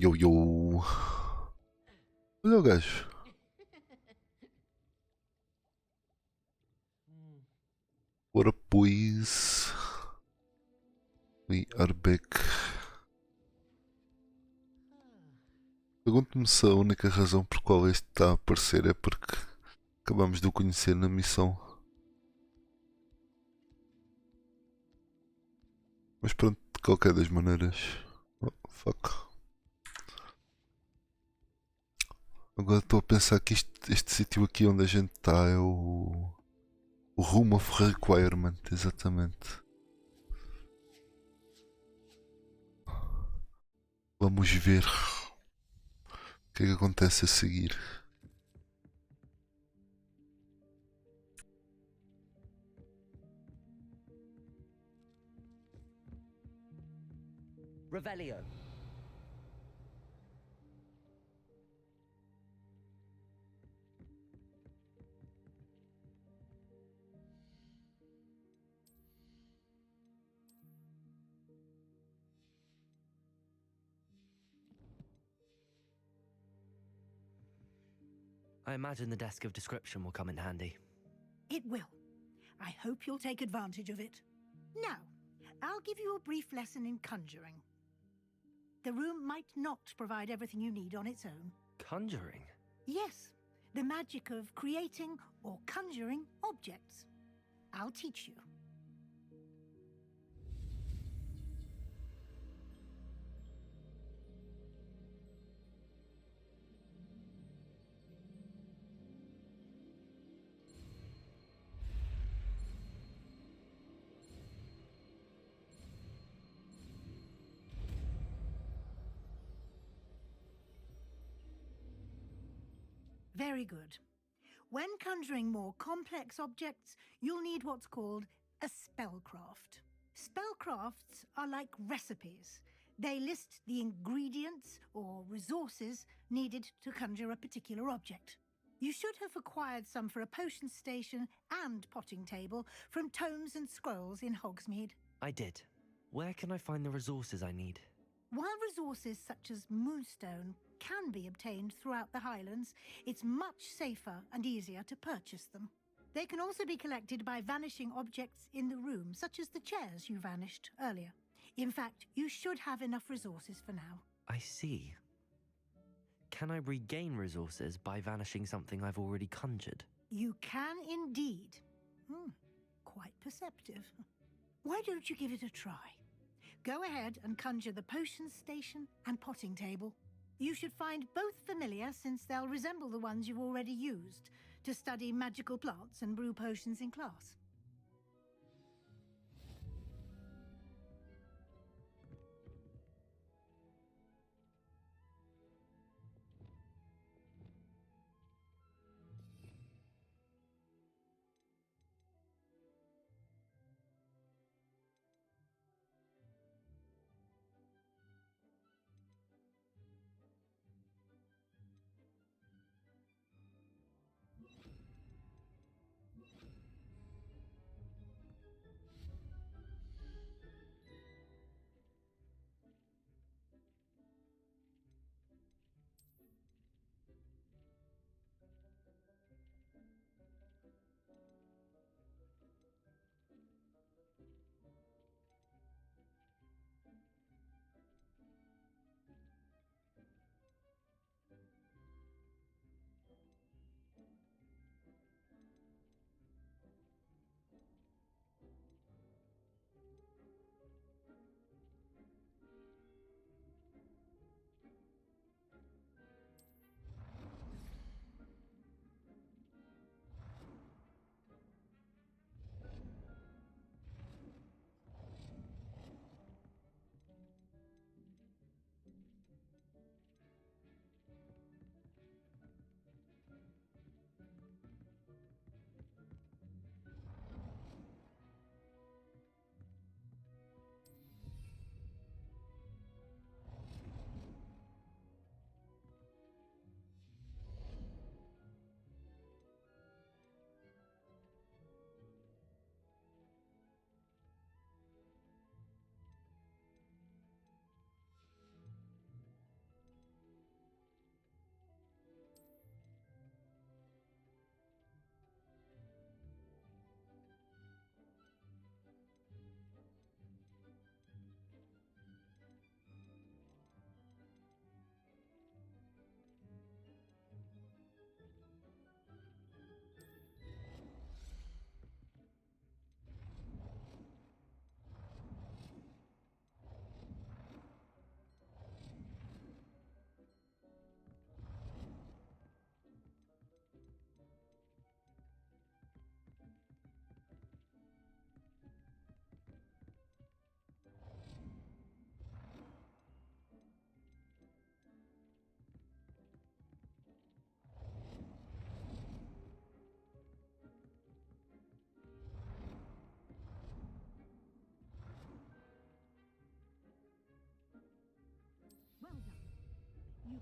Yo, yo. Olha o gajo. Ora, pois. We are back. Pergunto-me se a única razão por qual este está a aparecer é porque acabamos de o conhecer na missão. Mas pronto, de qualquer das maneiras. Oh, fuck. Agora estou a pensar que este sítio aqui onde a gente está é o Room of Requirement, exatamente. Vamos ver o que é que acontece a seguir. Revelio. I imagine the desk of description will come in handy. It will. I hope you'll take advantage of it. Now, I'll give you a brief lesson in conjuring. The room might not provide everything you need on its own. Conjuring? Yes, the magic of creating or conjuring objects. I'll teach you. Very good. When conjuring more complex objects, you'll need what's called a spellcraft. Spellcrafts are like recipes. They list the ingredients or resources needed to conjure a particular object. You should have acquired some for a potion station and potting table from tomes and scrolls in Hogsmeade. I did. Where can I find the resources I need? While resources such as moonstone can be obtained throughout the Highlands, it's much safer and easier to purchase them. They can also be collected by vanishing objects in the room, such as the chairs you vanished earlier. In fact, you should have enough resources for now. I see. Can I regain resources by vanishing something I've already conjured? You can indeed. Quite perceptive. Why don't you give it a try? Go ahead and conjure the potion station and potting table. You should find both familiar, since they'll resemble the ones you've already used to study magical plants and brew potions in class.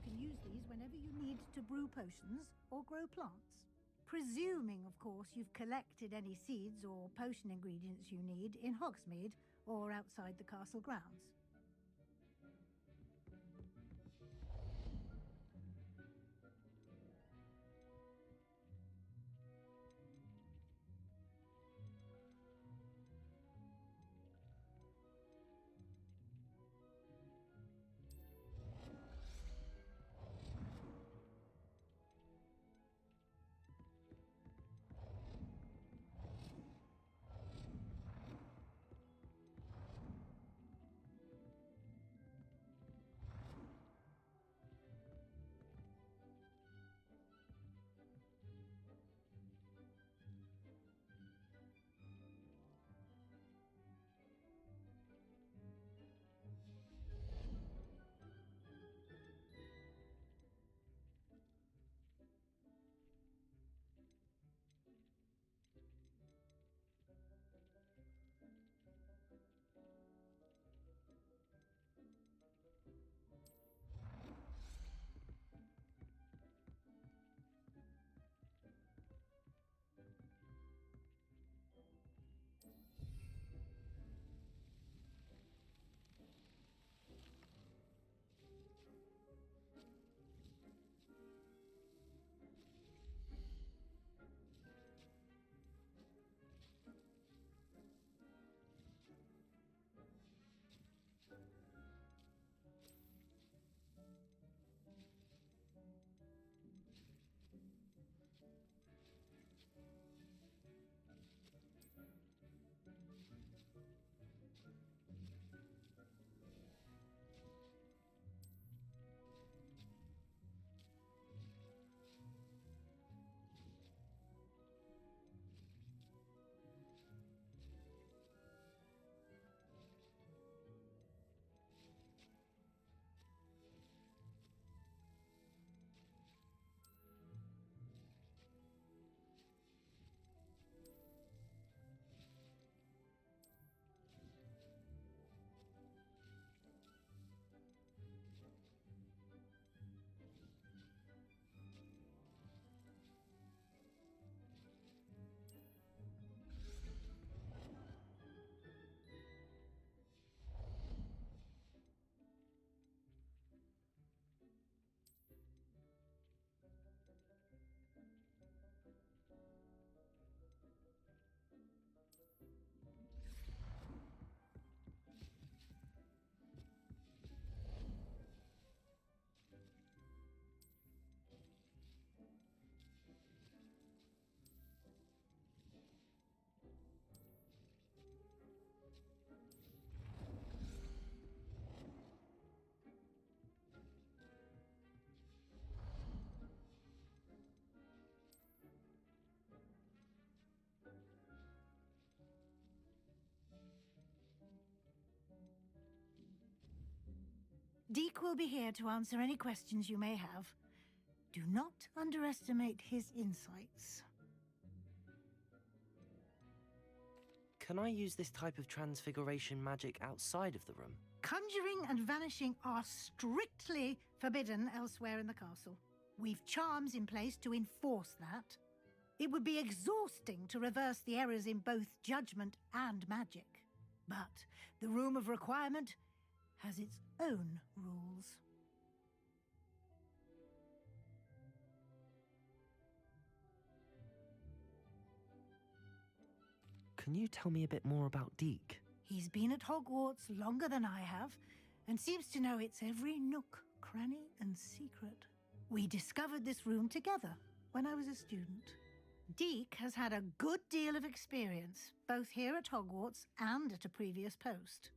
You can use these whenever you need to brew potions or grow plants. Presuming, of course, you've collected any seeds or potion ingredients you need in Hogsmeade or outside the castle grounds. Deke will be here to answer any questions you may have. Do not underestimate his insights. Can I use this type of transfiguration magic outside of the room? Conjuring and vanishing are strictly forbidden elsewhere in the castle. We've charms in place to enforce that. It would be exhausting to reverse the errors in both judgment and magic. But the Room of Requirement has its own rules. Can you tell me a bit more about Deke? He's been at Hogwarts longer than I have, and seems to know its every nook, cranny, and secret. We discovered this room together when I was a student. Deke has had a good deal of experience, both here at Hogwarts and at a previous post.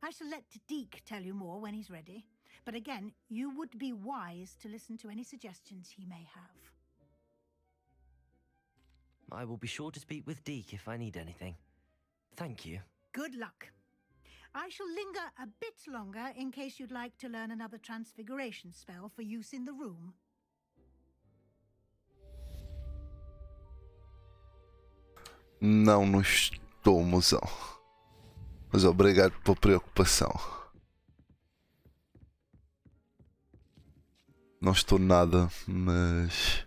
I shall let Deke tell you more when he's ready, but again, you would be wise to listen to any suggestions he may have. I will be sure to speak with Deke if I need anything. Thank you. Good luck. I shall linger a bit longer in case you'd like to learn another transfiguration spell for use in the room. Não, não estou, mozão. Mas obrigado pela preocupação. Não estou nada, mas.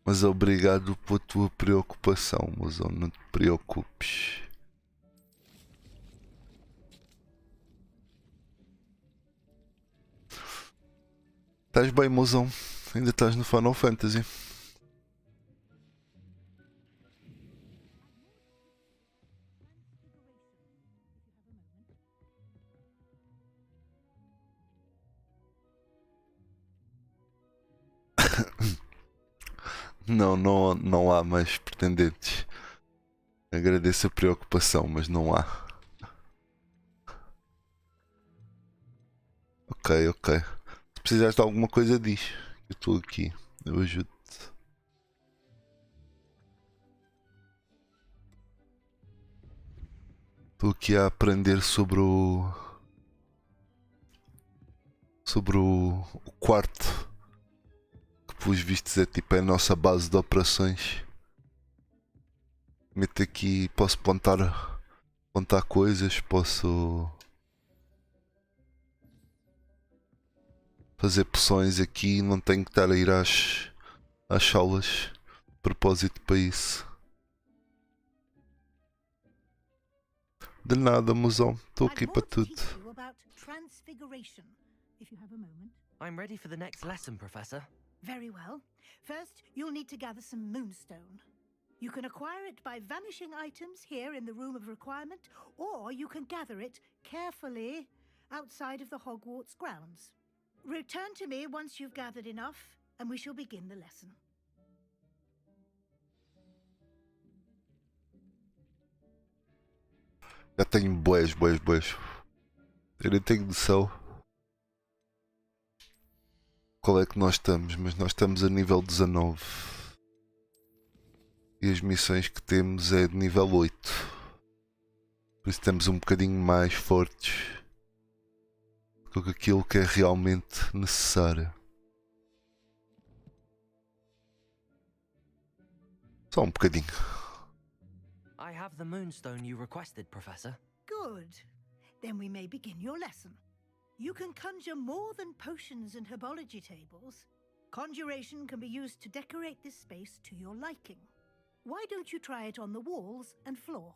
Mas obrigado pela tua preocupação, mozão. Não te preocupes. Estás bem, mozão? Ainda estás no Final Fantasy? Não, não há mais pretendentes. Agradeço a preocupação, mas não há. Ok, ok. Se precisares de alguma coisa, diz. Eu estou aqui. Eu ajudo-te. Estou aqui a aprender sobre o. Sobre o quarto. Que, pelos vistos, é tipo a nossa base de operações. Meto aqui. Posso plantar coisas. Posso. Fazer poções aqui. Não tenho que estar a ir às salas. De propósito para isso. De nada, mozão. Estou I've aqui more para to tudo. teach you about transfiguration, if you have a moment. I'm ready for the next lesson, Professor. Very well. First, you'll need to gather some moonstone. You can acquire it by vanishing items here in the Room of Requirement, or you can gather it carefully outside of the Hogwarts grounds. Return to me once you've gathered enough, and we shall begin the lesson. Já tenho bués. Eu nem tenho noção qual é que nós estamos, mas nós estamos a nível 19. E as missões que temos é de nível 8. Por isso estamos um bocadinho mais fortes do que aquilo que é realmente necessário. Só um bocadinho. I have the moonstone you requested, Professor. Good. Then we may begin your lesson. You can conjure more than potions and herbology tables. Conjuration can be used to decorate this space to your liking. Why don't you try it on the walls and floor?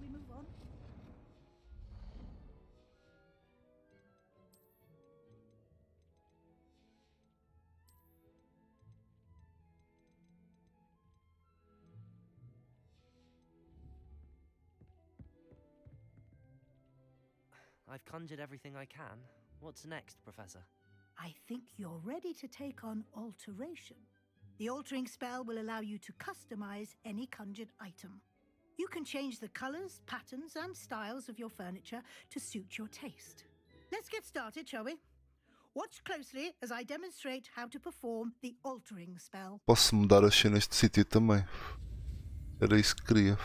we move on? I've conjured everything I can. What's next, Professor? I think you're ready to take on alteration. The altering spell will allow you to customize any conjured item. You can change the colors, patterns, and styles of your furniture to suit your taste. Let's get started, shall we? Watch closely as I demonstrate how to perform the altering spell. Posso mudar as cenas de sítio também. Era isso que queria.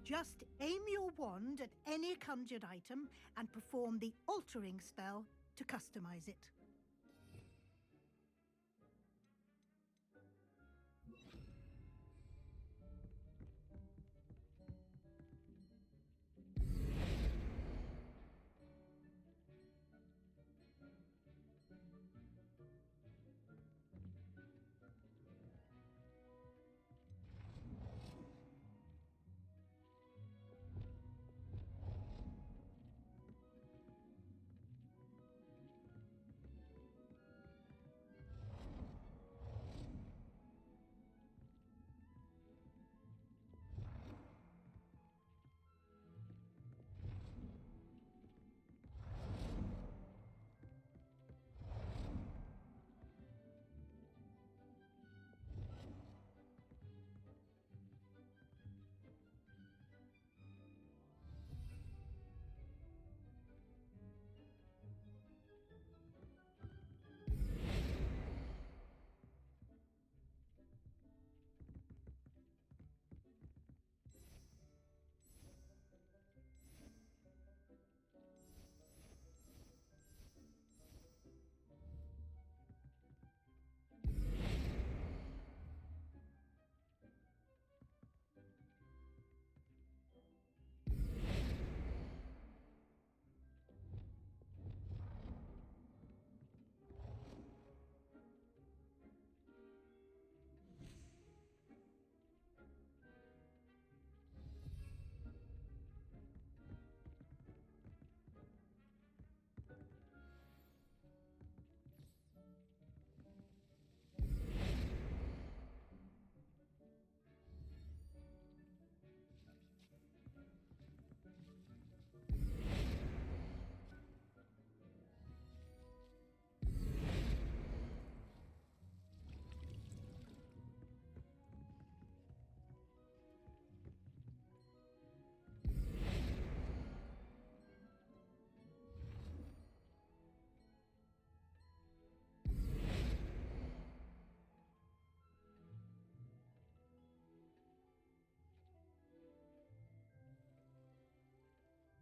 Just aim your wand at any conjured item and perform the altering spell to customize it.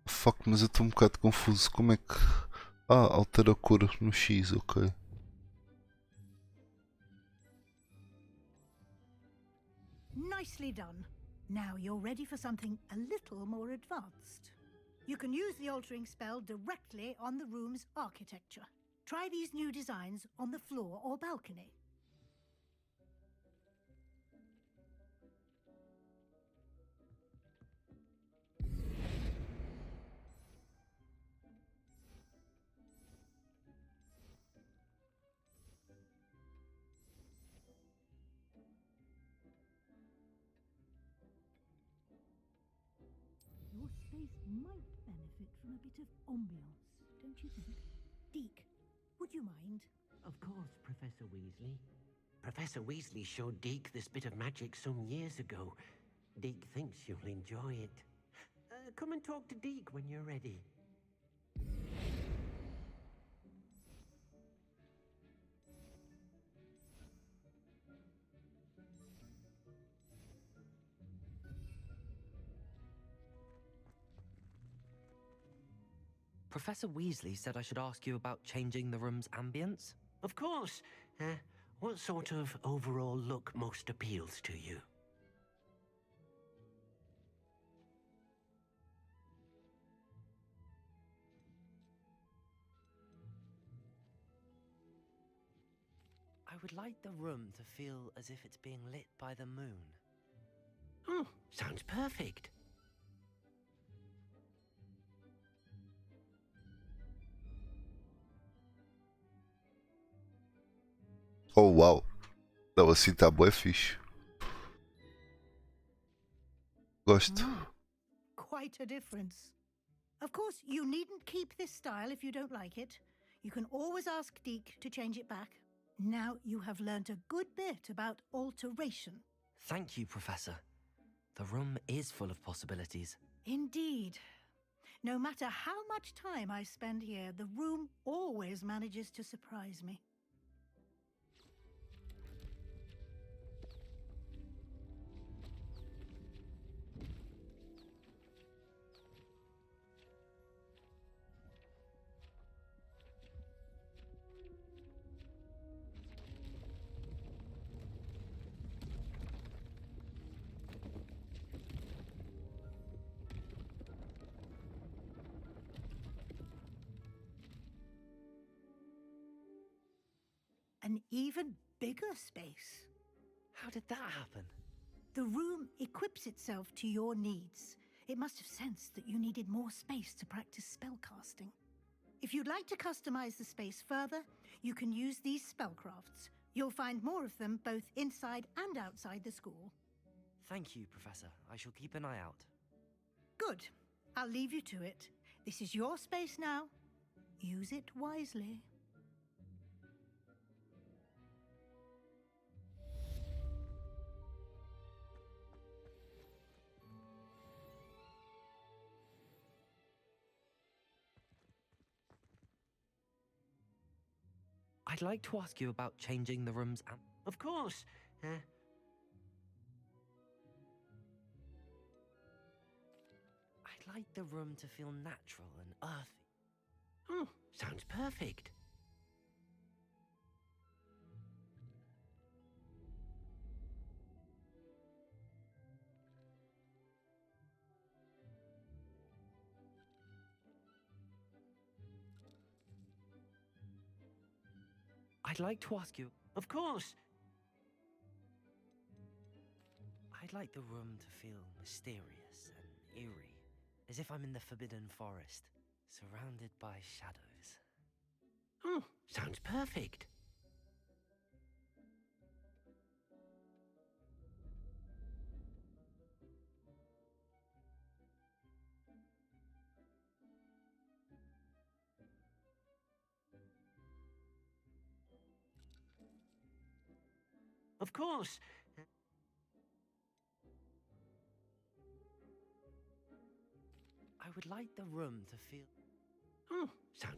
Fuck, mas eu estou um bocado confuso. Como é que. Ah, altera a cor no X, ok. Nicely done. Now you're ready for something a little more advanced. You can use the altering spell directly on the room's architecture. Try these new designs on the floor or balcony. Your space might benefit from a bit of ambiance, don't you think? Deke, would you mind? Of course, Professor Weasley. Professor Weasley showed Deke this bit of magic some years ago. Deke thinks you'll enjoy it. Come and talk to Deke when you're ready. Professor Weasley said I should ask you about changing the room's ambience. Of course. What sort of overall look most appeals to you? I would like the room to feel as if it's being lit by the moon. Oh, sounds perfect. Oh uau! Não, assim tá bué fixe. Gosto. Quite a difference. Of course, you needn't keep this style if you don't like it. You can always ask Deke to change it back. Now you have learnt a good bit about alteration. Thank you, Professor. The room is full of possibilities. Indeed. No matter how much time I spend here, the room always manages to surprise me. An even bigger space. How did that happen? The room equips itself to your needs. It must have sensed that you needed more space to practice spellcasting. If you'd like to customize the space further, you can use these spellcrafts. You'll find more of them both inside and outside the school. Thank you, Professor. I shall keep an eye out. Good. I'll leave you to it. This is your space now. Use it wisely. I'd like to ask you about changing the room's Of course. I'd like the room to feel natural and earthy. Oh, sounds perfect. I'd like to ask you... Of course. I'd like the room to feel mysterious and eerie, as if I'm in the Forbidden Forest, surrounded by shadows. Oh, sounds perfect. Of course. I would like the room to feel... Oh, sounds...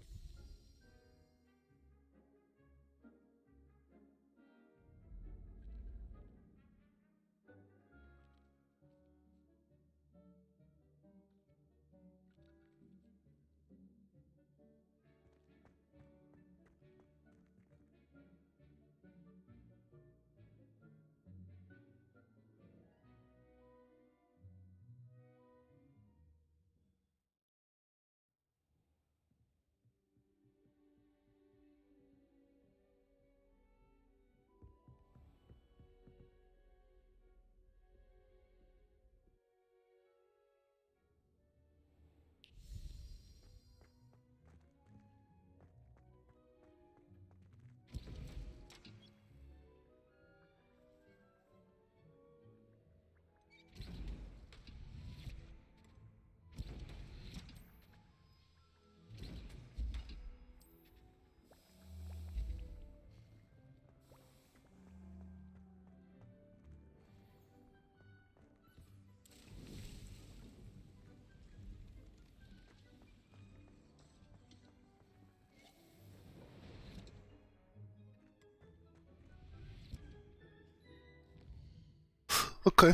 Ok.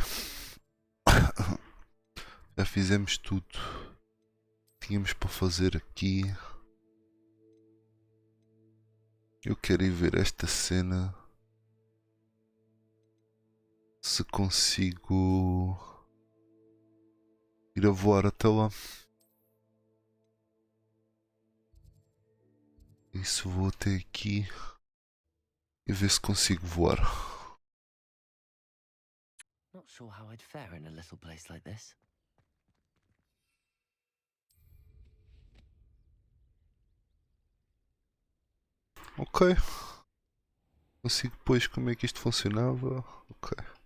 Já fizemos tudo. Tínhamos para fazer aqui. Eu quero ir ver esta cena se consigo ir a voar até lá. Isso, vou até aqui e ver se consigo voar. Not sure how I'd fare in a little place like this. Ok. Consigo depois como é que isto funcionava. Ok.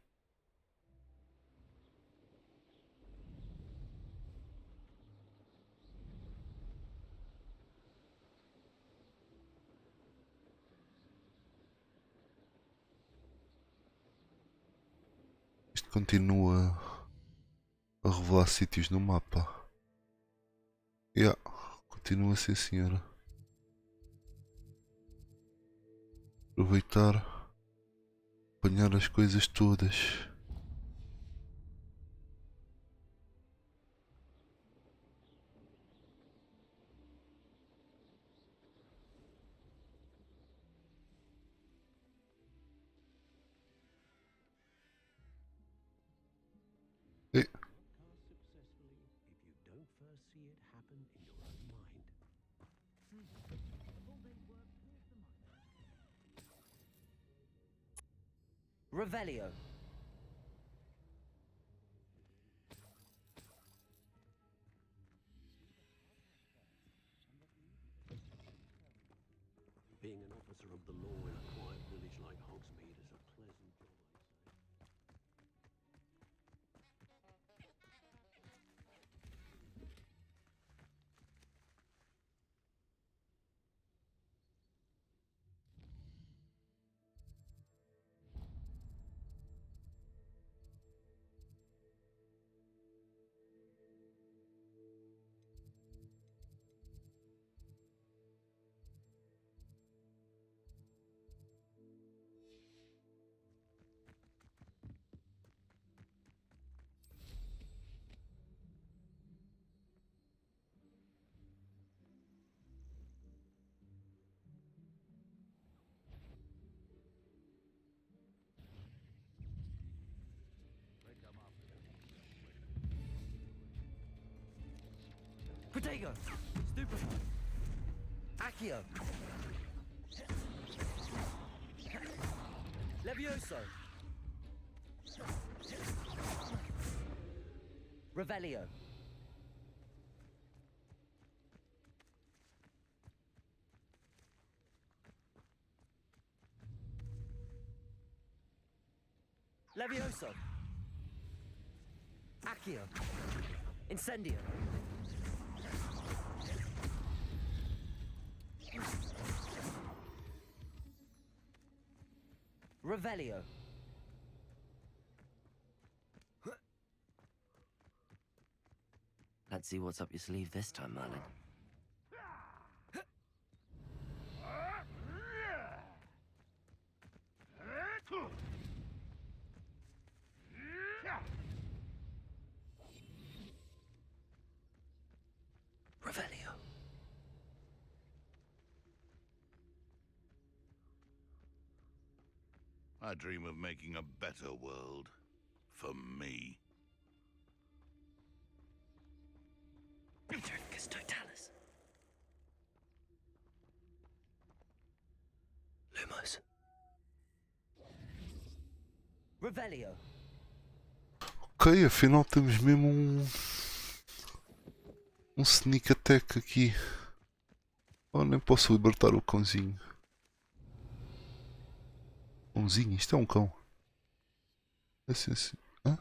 Isto continua a revelar sítios no mapa. Yeah, continua assim, senhora. Aproveitar, apanhar as coisas todas. E, Successfully if you don't first see it happen in your own mind. Revelio. Being an officer of the law in a quiet village like Hogsmeade is a pleasant job, I'd say. Protego. Stupefy. Accio. Levioso. Revelio. Levioso. Accio. Incendio. Revelio. Let's see what's up your sleeve this time, Merlin. Revelio. I dream of making a better world. For me. Petricus totalis. Lumos. Revelio. ok, afinal temos mesmo um sneak attack aqui. Oh, nem posso libertar o cãozinho. Cãozinho? Isto é um cão. É assim, assim. Hã?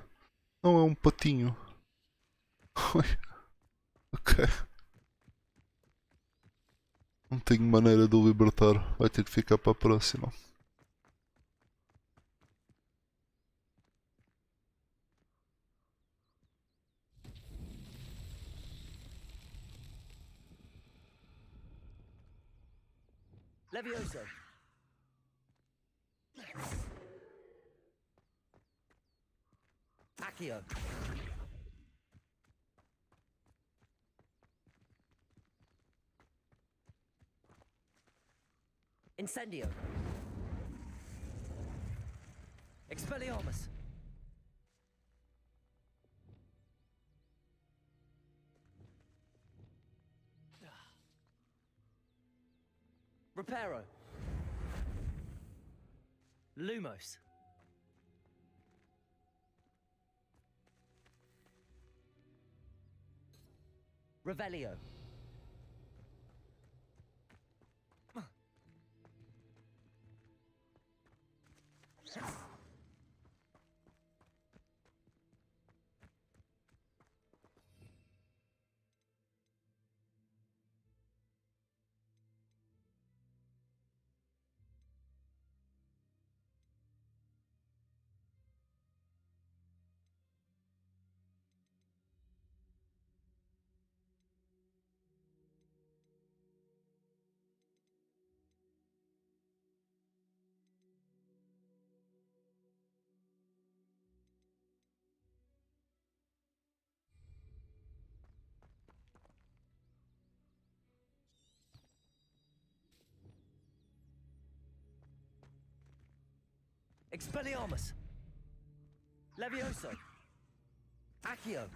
Não, é um patinho. Ok. Não tenho maneira de o libertar. Vai ter de ficar para a próxima. Levioso. Accio. Incendio. Expelliarmus. Reparo. Lumos. Revelio. Expelliarmus. Levioso. Accio.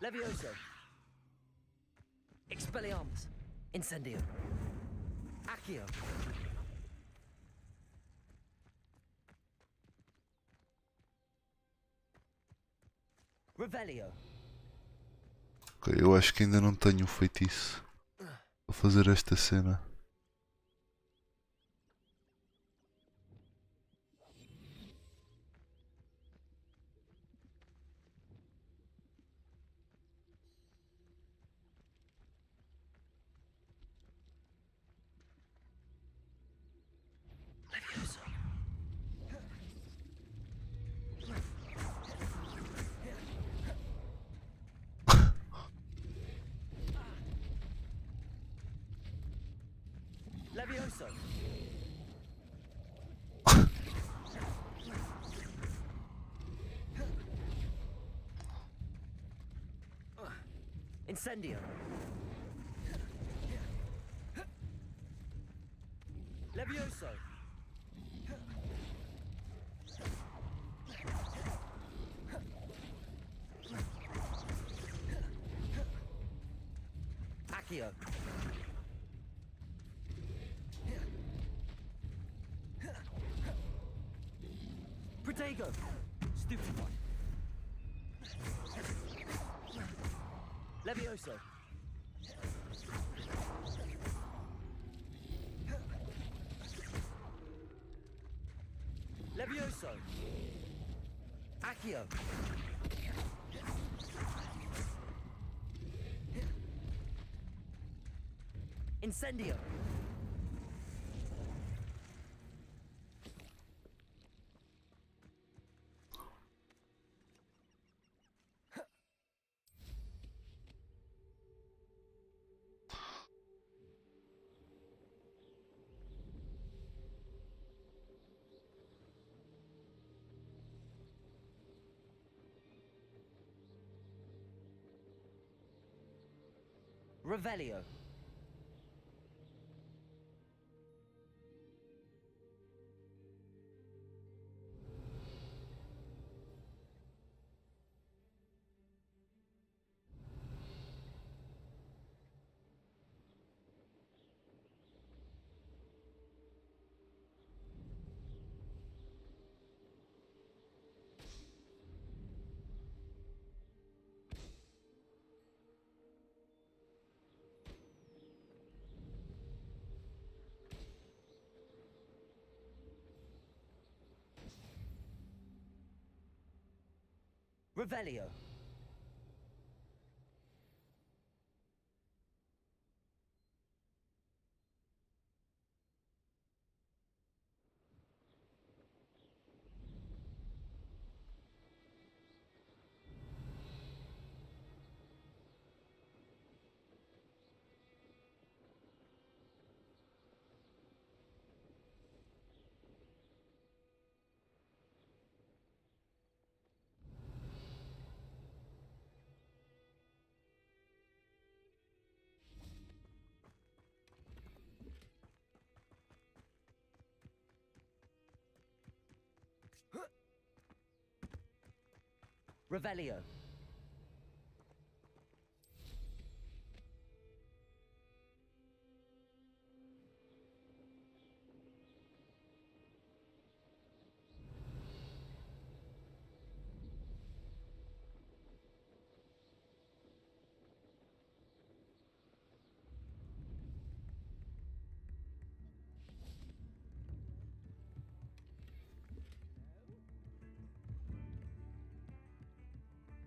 Levioso. Expelliarmus. Incendio. Accio. Revelio. Ok, eu acho que ainda não tenho um feitiço para fazer esta cena. Levioso. Levioso. Incendio. Levioso. Accio. Protego. Stupefy. Levioso. Levioso. Accio. Incendio. Revelio. Revelio. Revelio.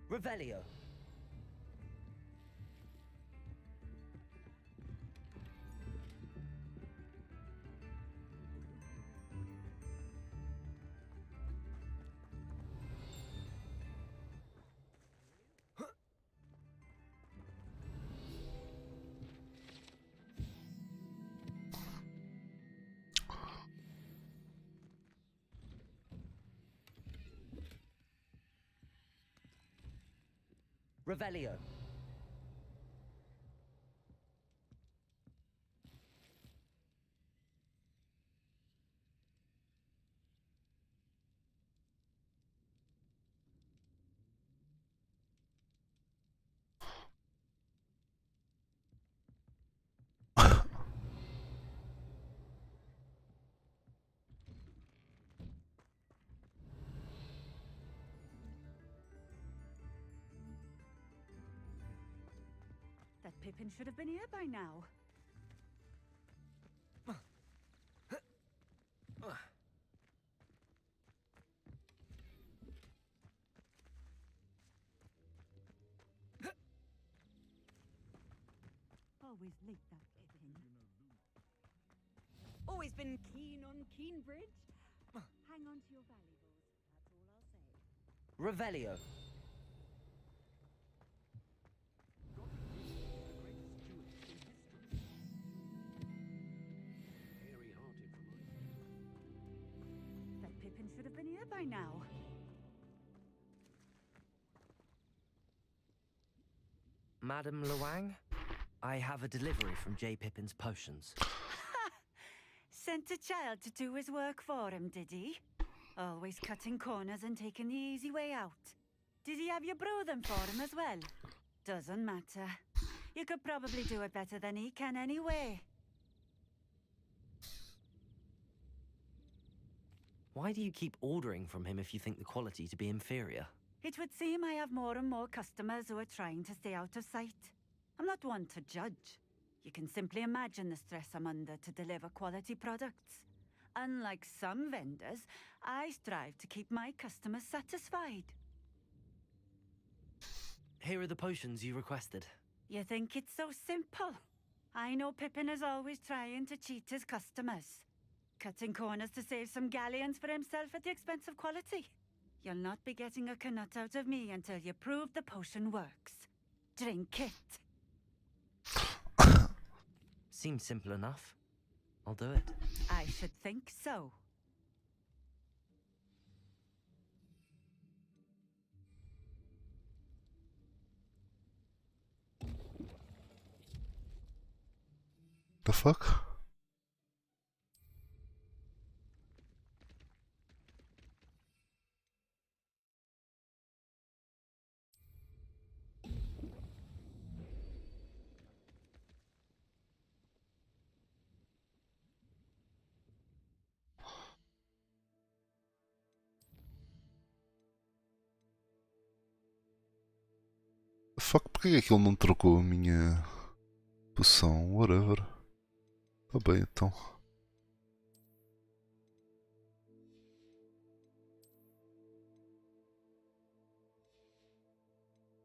Revelio. Revelio. That Pippin should have been here by now. Always late, that Pippin. Always been keen on Keenbridge. Hang on to your valuables, that's all I'll say. Revelio. That Pippin should have been here by now. Madam Luang, I have a delivery from J. Pippin's potions. Sent a child to do his work for him, did he? Always cutting corners and taking the easy way out. Did he have you brew them for him as well? Doesn't matter. You could probably do it better than he can anyway. Why do you keep ordering from him if you think the quality to be inferior? It would seem I have more and more customers who are trying to stay out of sight. I'm not one to judge. You can simply imagine the stress I'm under to deliver quality products. Unlike some vendors, I strive to keep my customers satisfied. Here are the potions you requested. You think it's so simple? I know Pippin is always trying to cheat his customers. Cutting corners to save some galleons for himself at the expense of quality. You'll not be getting a knut out of me until you prove the potion works. Drink it. Seems simple enough. I'll do it. I should think so. The fuck? Fuck, porque é que ele não trocou a minha poção? Whatever. Tá bem então.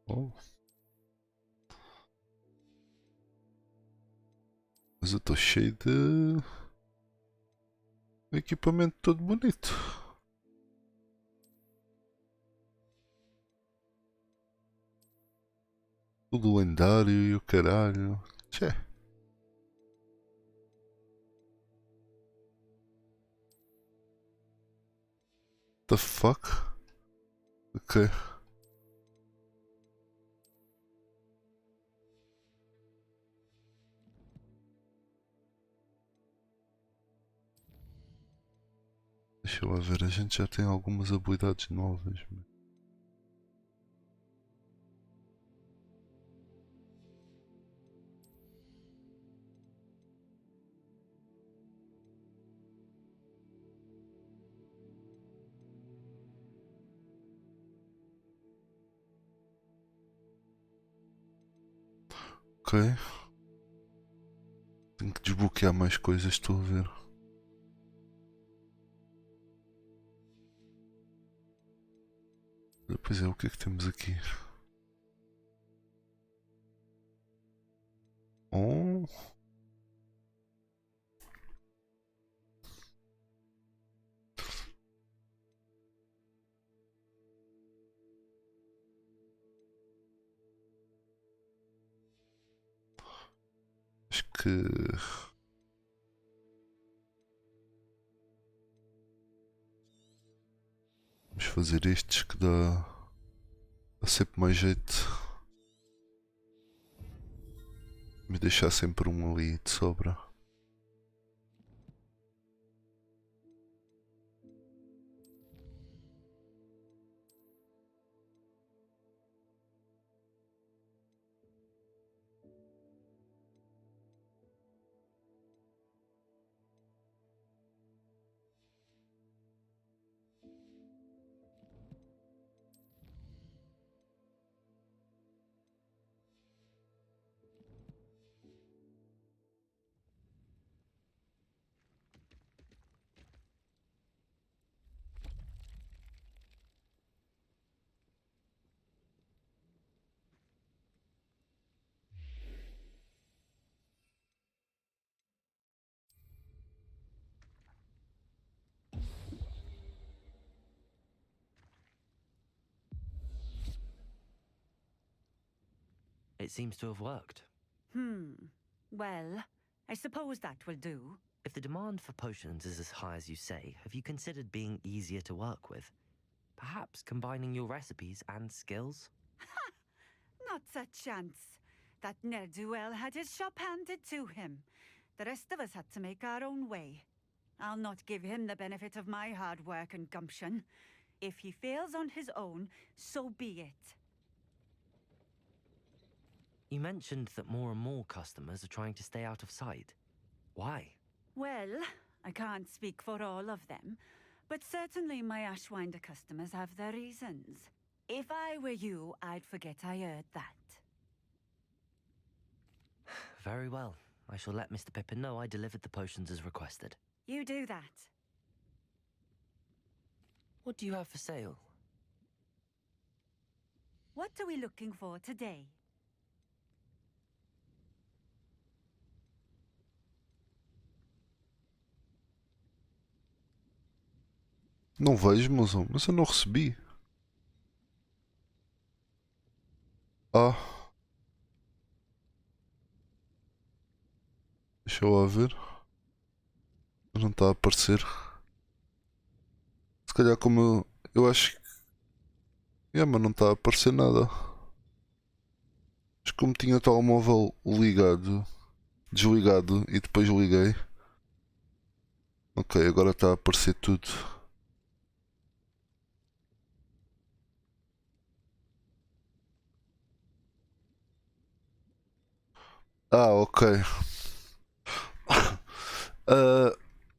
Oh. Mas eu estou cheio de equipamento todo bonito. Tudo lendário e o caralho. Tchê. The fuck? Ok. Deixa eu ver, a gente já tem algumas habilidades novas. Ok. Tenho que desbloquear mais coisas, estou a ver. Pois é, o que é que temos aqui? Oh. Acho que vamos fazer estes que dá sempre mais jeito. Me deixar sempre um ali de sobra. It seems to have worked. Well, I suppose that will do. If the demand for potions is as high as you say, have you considered being easier to work with? Perhaps combining your recipes and skills? Not a chance. That ne'er-do-well had his shop handed to him. The rest of us had to make our own way. I'll not give him the benefit of my hard work and gumption. If he fails on his own, so be it. You mentioned that more and more customers are trying to stay out of sight. Why? Well, I can't speak for all of them, but certainly my Ashwinder customers have their reasons. If I were you, I'd forget I heard that. Very well. I shall let Mr. Pippin know I delivered the potions as requested. You do that. What do you have for sale? What are we looking for today? Não vejo, mozão, mas eu não recebi. Ah. Deixa eu lá ver. Não está a aparecer. Se calhar como eu acho que... mas não está a aparecer nada. Mas como tinha o telemóvel ligado, desligado e depois liguei. Ok, agora está a aparecer tudo. Ah, ok.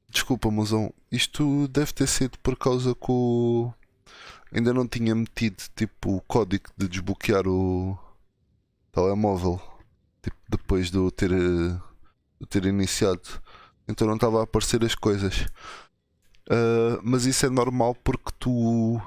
Desculpa, mozão. Isto deve ter sido por causa que ainda não tinha metido tipo o código de desbloquear o telemóvel. Tipo, depois de eu ter iniciado. Então não estava a aparecer as coisas. Mas isso é normal porque tu.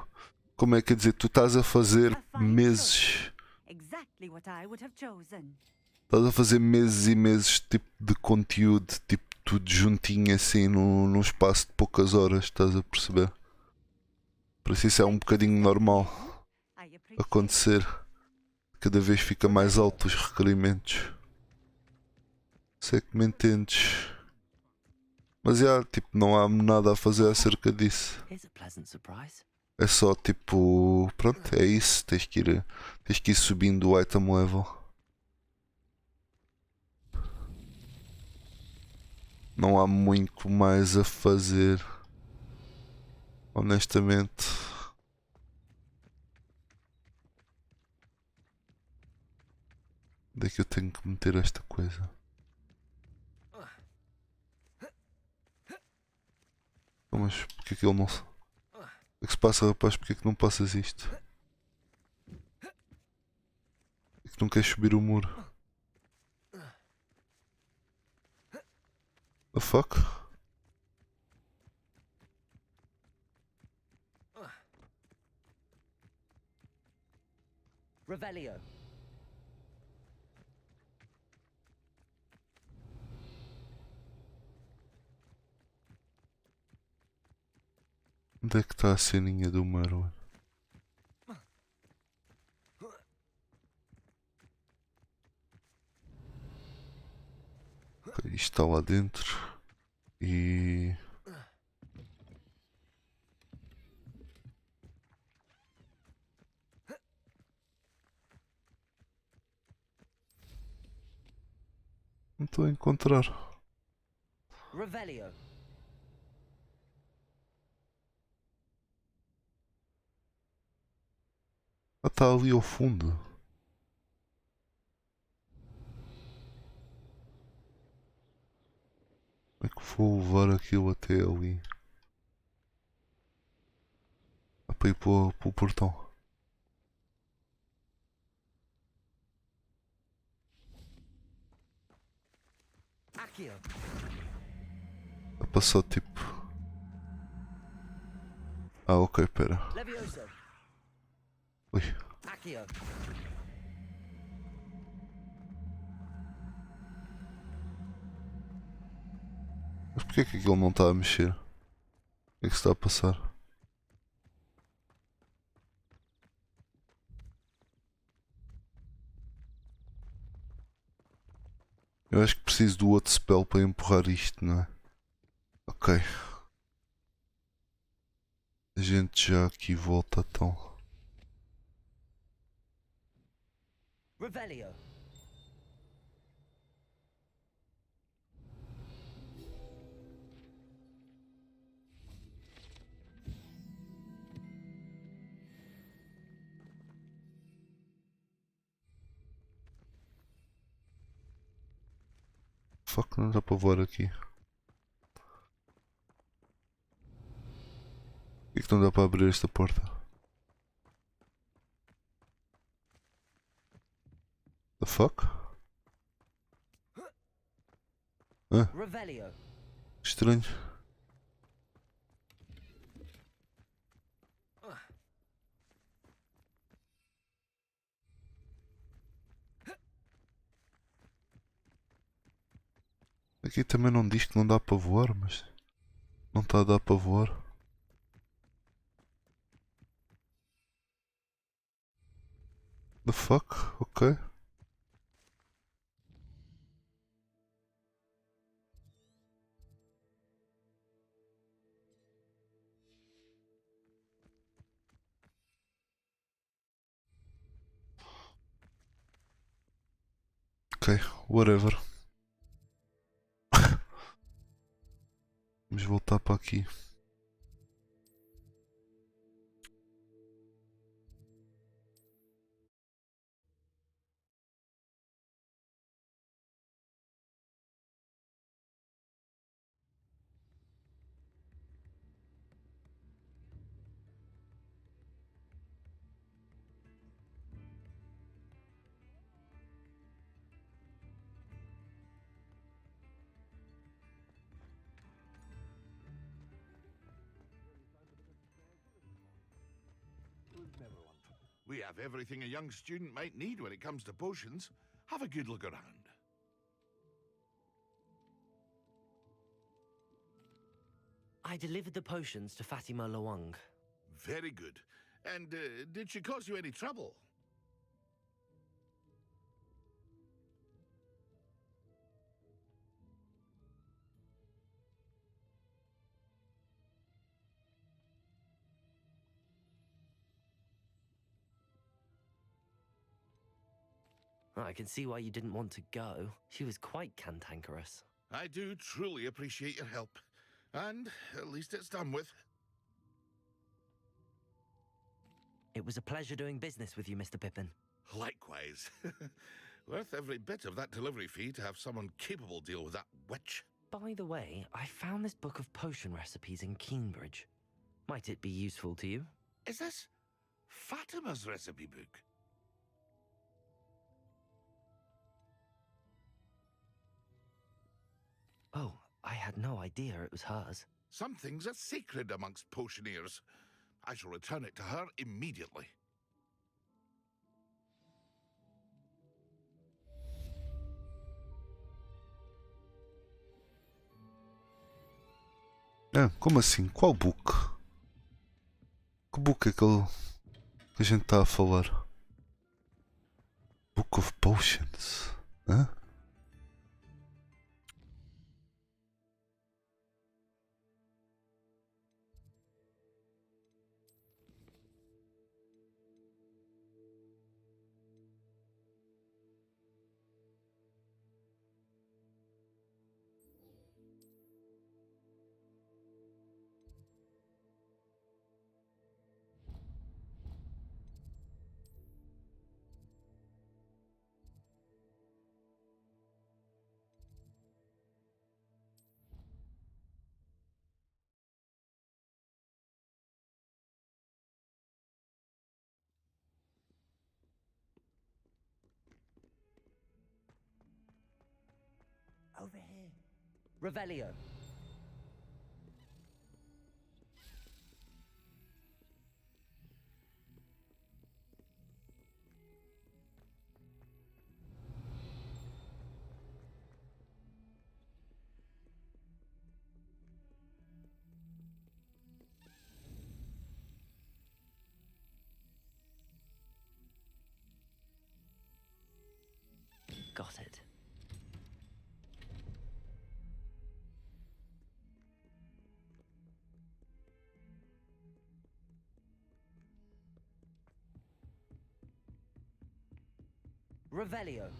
Como é que é dizer? Tu estás a fazer meses. Exactly what I would have chosen. Estás a fazer meses e meses tipo, de conteúdo, tipo, tudo juntinho assim num espaço de poucas horas, estás a perceber? Por isso é um bocadinho normal acontecer. Cada vez fica mais alto os requerimentos. Sei que me entendes. Mas tipo, não há nada a fazer acerca disso. Here's a pleasant surprise. É só tipo, pronto, é isso. Tens que ir subindo o item level. Não há muito mais a fazer, honestamente. Onde é que eu tenho que meter esta coisa? Mas porque é que ele não... O que é que se passa, rapaz? Porque é que não passas isto? Porque é que não queres subir o muro? The fuck? Revelio. Onde é que está a ceninha do Merwin? Ok, isto está lá dentro. E... não estou a encontrar. Revelio. Ah, está ali ao fundo. Como é que vou levar aquilo até ali? Ah, para ir para o portão. Accio. Dá para só tipo... Ah, ok, pera. Levioso. Ui. Accio. Mas porquê que aquilo não está a mexer? O que é que se está a passar? Eu acho que preciso do outro spell para empurrar isto, não é? Ok. A gente já aqui volta então. Revelio. Fuck, não dá para voar aqui. Por que não dá para abrir esta porta? The fuck? Ah, Revelio. estranho. Aqui também não diz que não dá para voar, mas não está a dar para voar. The fuck? Ok. Ok, whatever. Vamos voltar para aqui. We have everything a young student might need when it comes to potions. Have a good look around. I delivered the potions to Fatima Lawang. Very good. And did she cause you any trouble? I can see why you didn't want to go. She was quite cantankerous. I do truly appreciate your help. And at least it's done with. It was a pleasure doing business with you, Mr. Pippin. Likewise. Worth every bit of that delivery fee to have someone capable deal with that witch. By the way, I found this book of potion recipes in Cambridge. Might it be useful to you? Is this Fatima's recipe book? Oh, I had no idea it was hers. Some things are sacred amongst potioneers. I shall return it to her immediately. Ah, como assim? Qual book? Que book é aquele que a gente está a falar? Book of Potions? Hã? Over here. Revelio. Got it. Revelio.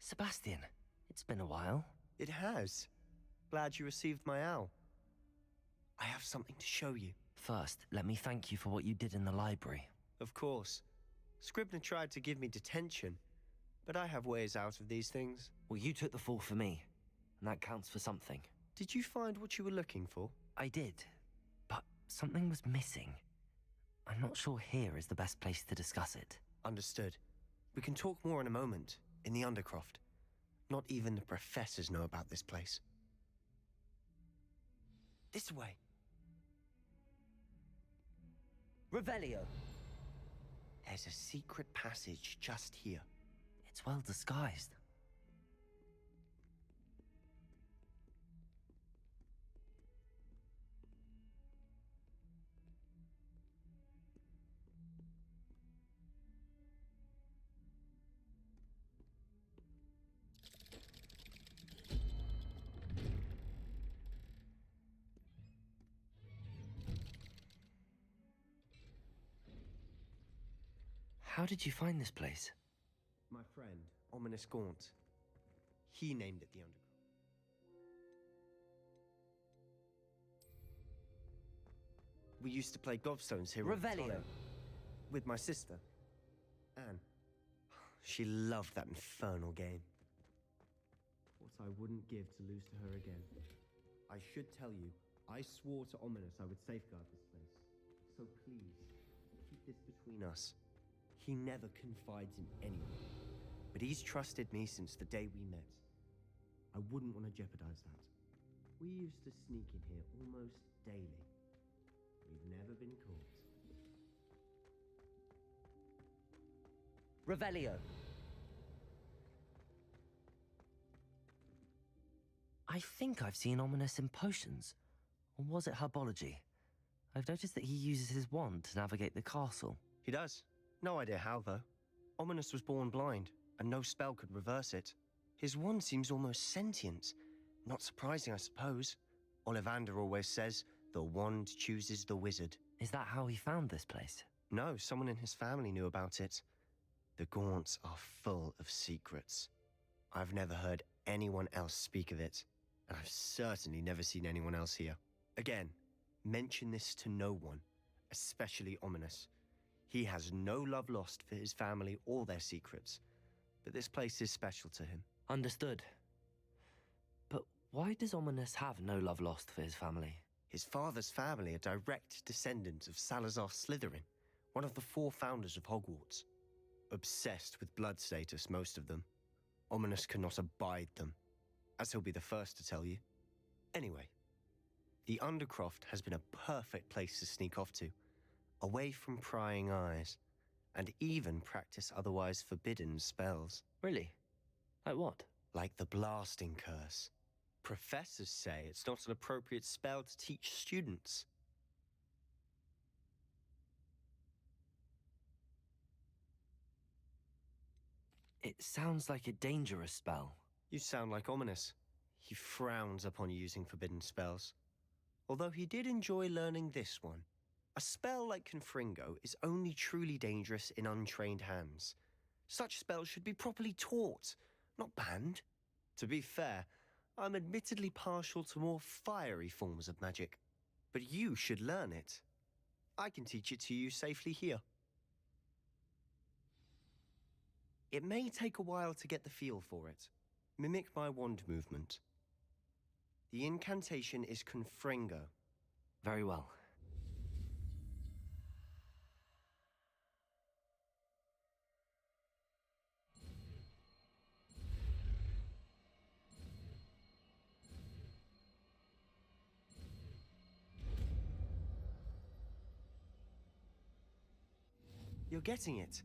Sebastian, it's been a while. It has. Glad you received my owl. I have something to show you. First, let me thank you for what you did in the library. Of course. Scribner tried to give me detention, but I have ways out of these things. Well, you took the fall for me, and that counts for something. Did you find what you were looking for? I did, but something was missing. I'm not sure here is the best place to discuss it. Understood. We can talk more in a moment, in the Undercroft. Not even the professors know about this place. This way. Revelio. There's a secret passage just here. It's well disguised. How did you find this place? My friend, Ominous Gaunt. He named it the Undercroft. We used to play gobstones here all the Revelio. time. With my sister, Anne. She loved that infernal game. What I wouldn't give to lose to her again. I should tell you, I swore to Ominous I would safeguard this place. So please, keep this between us. He never confides in anyone, but he's trusted me since the day we met. I wouldn't want to jeopardize that. We used to sneak in here almost daily. We've never been caught. Revelio. I think I've seen Ominous in potions. Or was it herbology? I've noticed that he uses his wand to navigate the castle. He does. No idea how, though. Ominous was born blind, and no spell could reverse it. His wand seems almost sentient. Not surprising, I suppose. Ollivander always says, the wand chooses the wizard. Is that how he found this place? No, someone in his family knew about it. The Gaunts are full of secrets. I've never heard anyone else speak of it, and I've certainly never seen anyone else here. Again, mention this to no one, especially Ominous. He has no love lost for his family or their secrets, but this place is special to him. Understood. But why does Ominous have no love lost for his family? His father's family are direct descendants of Salazar Slytherin, one of the 4 founders of Hogwarts. Obsessed with blood status, most of them. Ominous cannot abide them, as he'll be the first to tell you. Anyway, the Undercroft has been a perfect place to sneak off to, away from prying eyes, and even practice otherwise forbidden spells. Really? Like what? Like the Blasting Curse. Professors say it's not an appropriate spell to teach students. It sounds like a dangerous spell. You sound like Ominous. He frowns upon using forbidden spells. Although he did enjoy learning this one. A spell like Confringo is only truly dangerous in untrained hands. Such spells should be properly taught, not banned. To be fair, I'm admittedly partial to more fiery forms of magic. But you should learn it. I can teach it to you safely here. It may take a while to get the feel for it. Mimic my wand movement. The incantation is Confringo. Very well. You're getting it.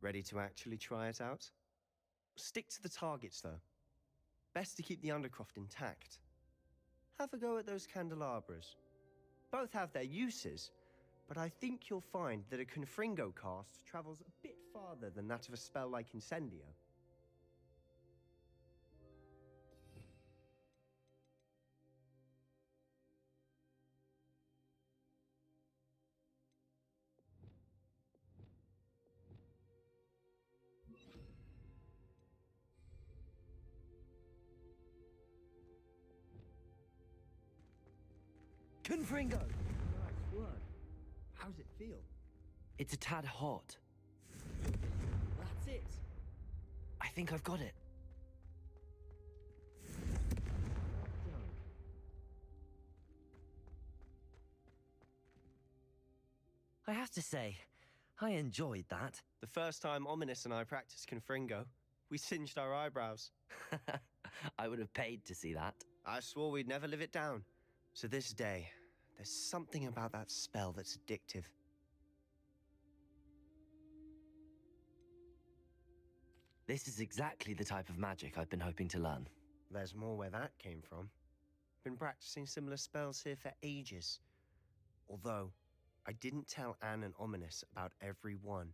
Ready to actually try it out? Stick to the targets, though. Best to keep the Undercroft intact. Have a go at those candelabras. Both have their uses, but I think you'll find that a Confringo cast travels a bit farther than that of a spell like Incendio. Confringo! Nice word. How's it feel? It's a tad hot. That's it. I think I've got it. I have to say, I enjoyed that. The first time Ominous and I practiced Confringo, we singed our eyebrows. I would have paid to see that. I swore we'd never live it down. To this day, there's something about that spell that's addictive. This is exactly the type of magic I've been hoping to learn. There's more where that came from. Been practicing similar spells here for ages. Although, I didn't tell Anne and Ominous about every one.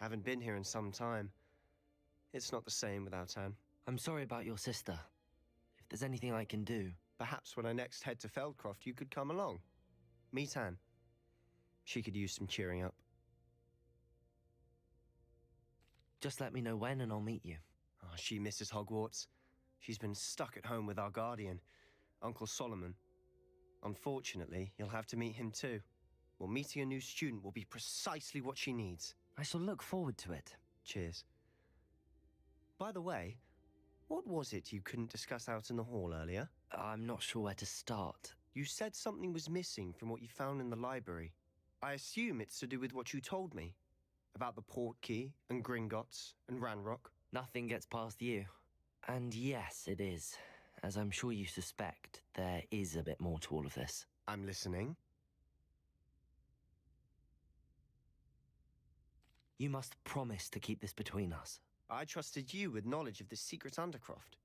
Haven't been here in some time. It's not the same without Anne. I'm sorry about your sister. If there's anything I can do... Perhaps when I next head to Feldcroft, you could come along. Meet Anne. She could use some cheering up. Just let me know when and I'll meet you. Oh, she misses Hogwarts. She's been stuck at home with our guardian, Uncle Solomon. Unfortunately, you'll have to meet him too. Well, meeting a new student will be precisely what she needs. I shall look forward to it. Cheers. By the way, what was it you couldn't discuss out in the hall earlier? I'm not sure where to start. You said something was missing from what you found in the library. I assume it's to do with what you told me. About the Portkey, and Gringotts, and Ranrock. Nothing gets past you. And yes, it is. As I'm sure you suspect, there is a bit more to all of this. I'm listening. You must promise to keep this between us. I trusted you with knowledge of the secret Undercroft.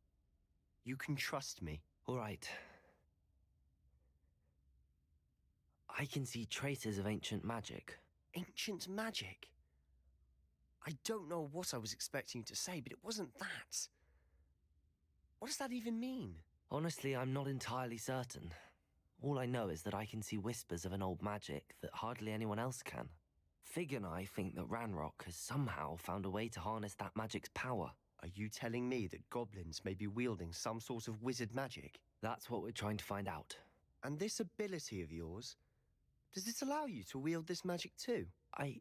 You can trust me. All right. I can see traces of ancient magic. Ancient magic? I don't know what I was expecting you to say, but it wasn't that. What does that even mean? Honestly, I'm not entirely certain. All I know is that I can see whispers of an old magic that hardly anyone else can. Fig and I think that Ranrock has somehow found a way to harness that magic's power. Are you telling me that goblins may be wielding some sort of wizard magic? That's what we're trying to find out. And this ability of yours, does it allow you to wield this magic too? I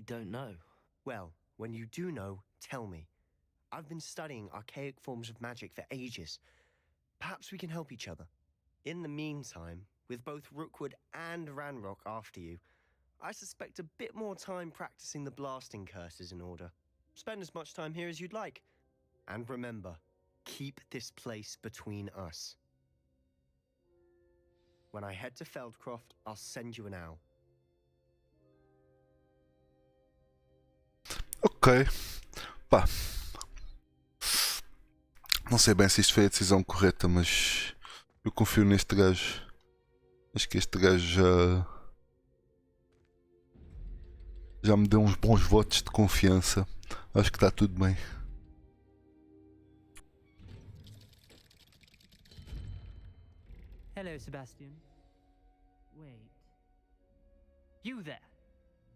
don't know. Well, when you do know, tell me. I've been studying archaic forms of magic for ages. Perhaps we can help each other. In the meantime, with both Rookwood and Ranrock after you, I suspect a bit more time practicing the blasting curse is in order. Spend as much time here as you'd like. And remember, keep this place between us. When I head to Feldcroft, I'll send you an owl. Ok. Pá. Não sei bem se isto foi a decisão correta, mas eu confio neste gajo. Acho que este gajo já me deu uns bons votos de confiança. Acho que está tudo bem. Hello, Sebastian. Wait. You there?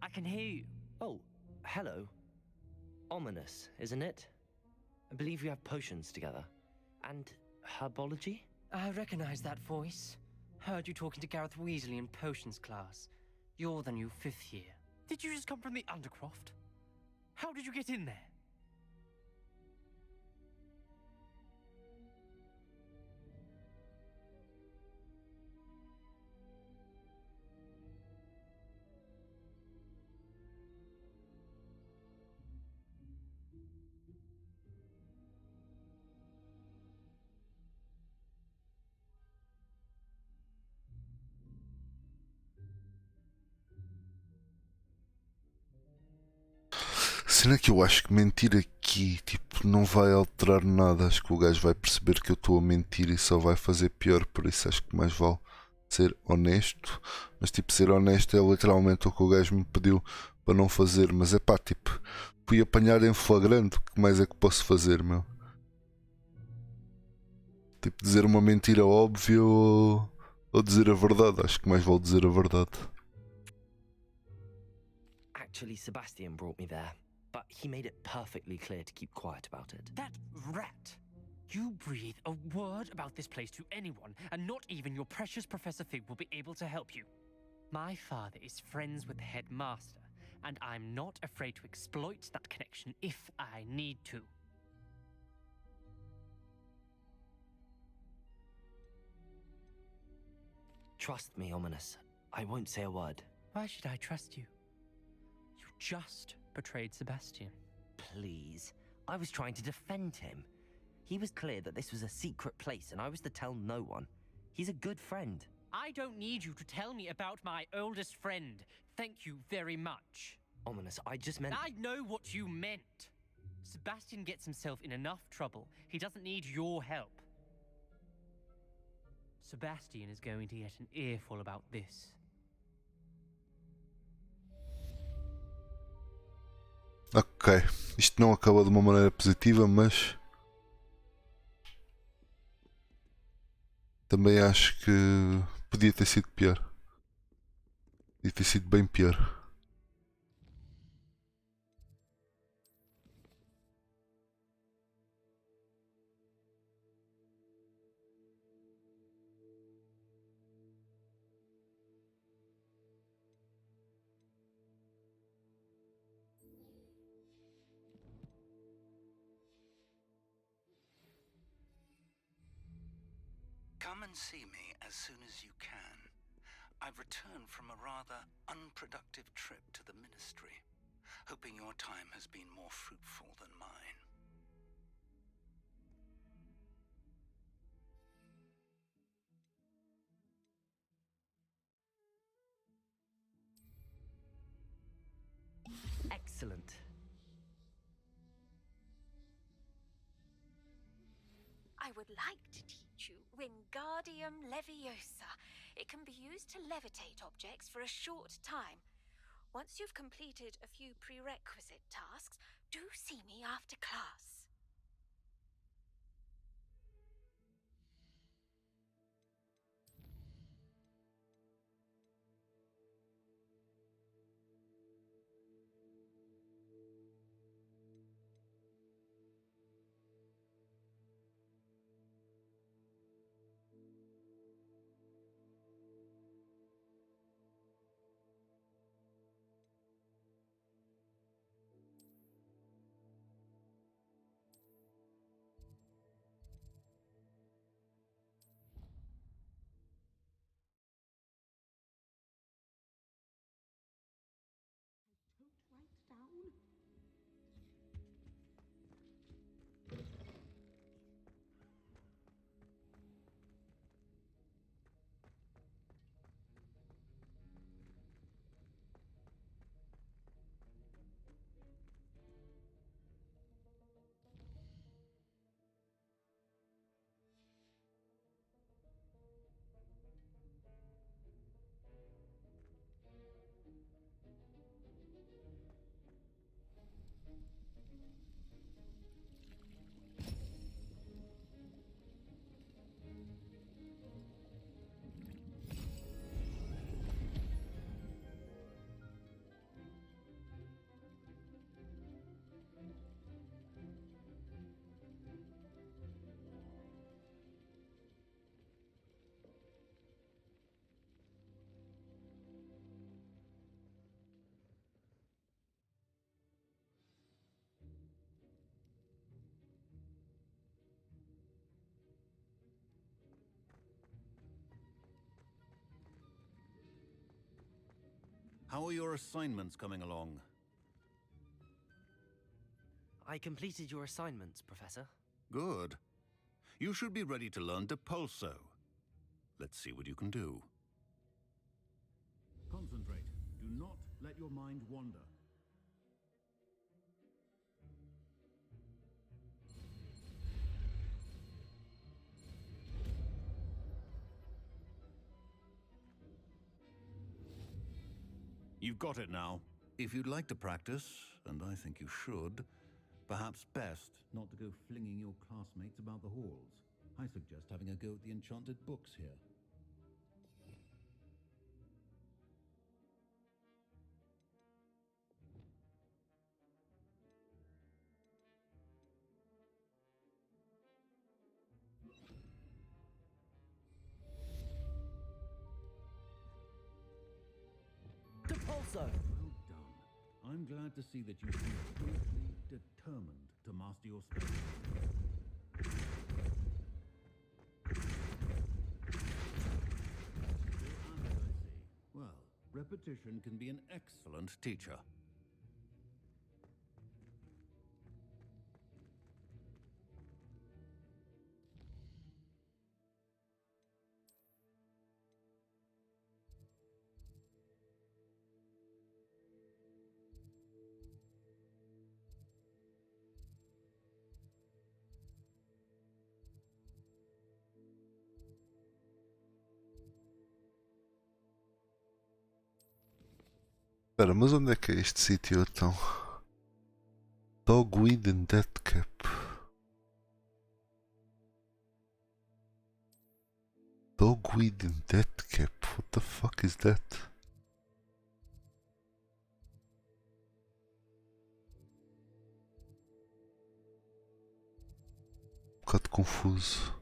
I can hear you. Oh, hello. Ominous, isn't it? I believe you have potions together. And herbology? I recognize that voice. Heard you talking to Gareth Weasley in potions class. You're the new 5th year. Did you just come from the Undercroft? How did you get in there? Cena que eu acho que mentir aqui tipo, não vai alterar nada. Acho que o gajo vai perceber que eu estou a mentir e só vai fazer pior. Por isso acho que mais vale ser honesto. Mas tipo, ser honesto é literalmente o que o gajo me pediu para não fazer. Mas é pá, tipo, fui apanhar em flagrante. O que mais é que posso fazer, meu? Tipo, dizer uma mentira óbvia ou dizer a verdade. Acho que mais vale dizer a verdade. Actually, Sebastian brought me there, but he made it perfectly clear to keep quiet about it. That rat! You breathe a word about this place to anyone, and not even your precious Professor Fig will be able to help you. My father is friends with the headmaster, and I'm not afraid to exploit that connection if I need to. Trust me, Ominous. I won't say a word. Why should I trust you? You just betrayed Sebastian. Please. I was trying to defend him. He was clear that this was a secret place and I was to tell no one. He's a good friend. I don't need you to tell me about my oldest friend. Thank you very much. Ominous, I just meant... I know what you meant. Sebastian gets himself in enough trouble. He doesn't need your help. Sebastian is going to get an earful about this. Ok, isto não acaba de uma maneira positiva, mas também acho que podia ter sido pior. Podia ter sido bem pior. Come and see me as soon as you can. I've returned from a rather unproductive trip to the Ministry, hoping your time has been more fruitful than mine. Excellent. I would like to teach you Wingardium Leviosa. It can be used to levitate objects for a short time. Once you've completed a few prerequisite tasks, do see me after class. How are your assignments coming along? I completed your assignments, Professor. Good. You should be ready to learn Depulso. Let's see what you can do. Concentrate. Do not let your mind wander. You've got it now. If you'd like to practice, and I think you should, perhaps best Not to go flinging your classmates about the halls. I suggest having a go at the enchanted books here. Depulso! Well done. I'm glad to see that you seem totally determined to master your spell. Well, repetition can be an excellent teacher. Espera, mas onde é que é este sítio então? Dogweed and Deathcap. Dogweed and Deathcap? What the fuck is that? Um bocado confuso.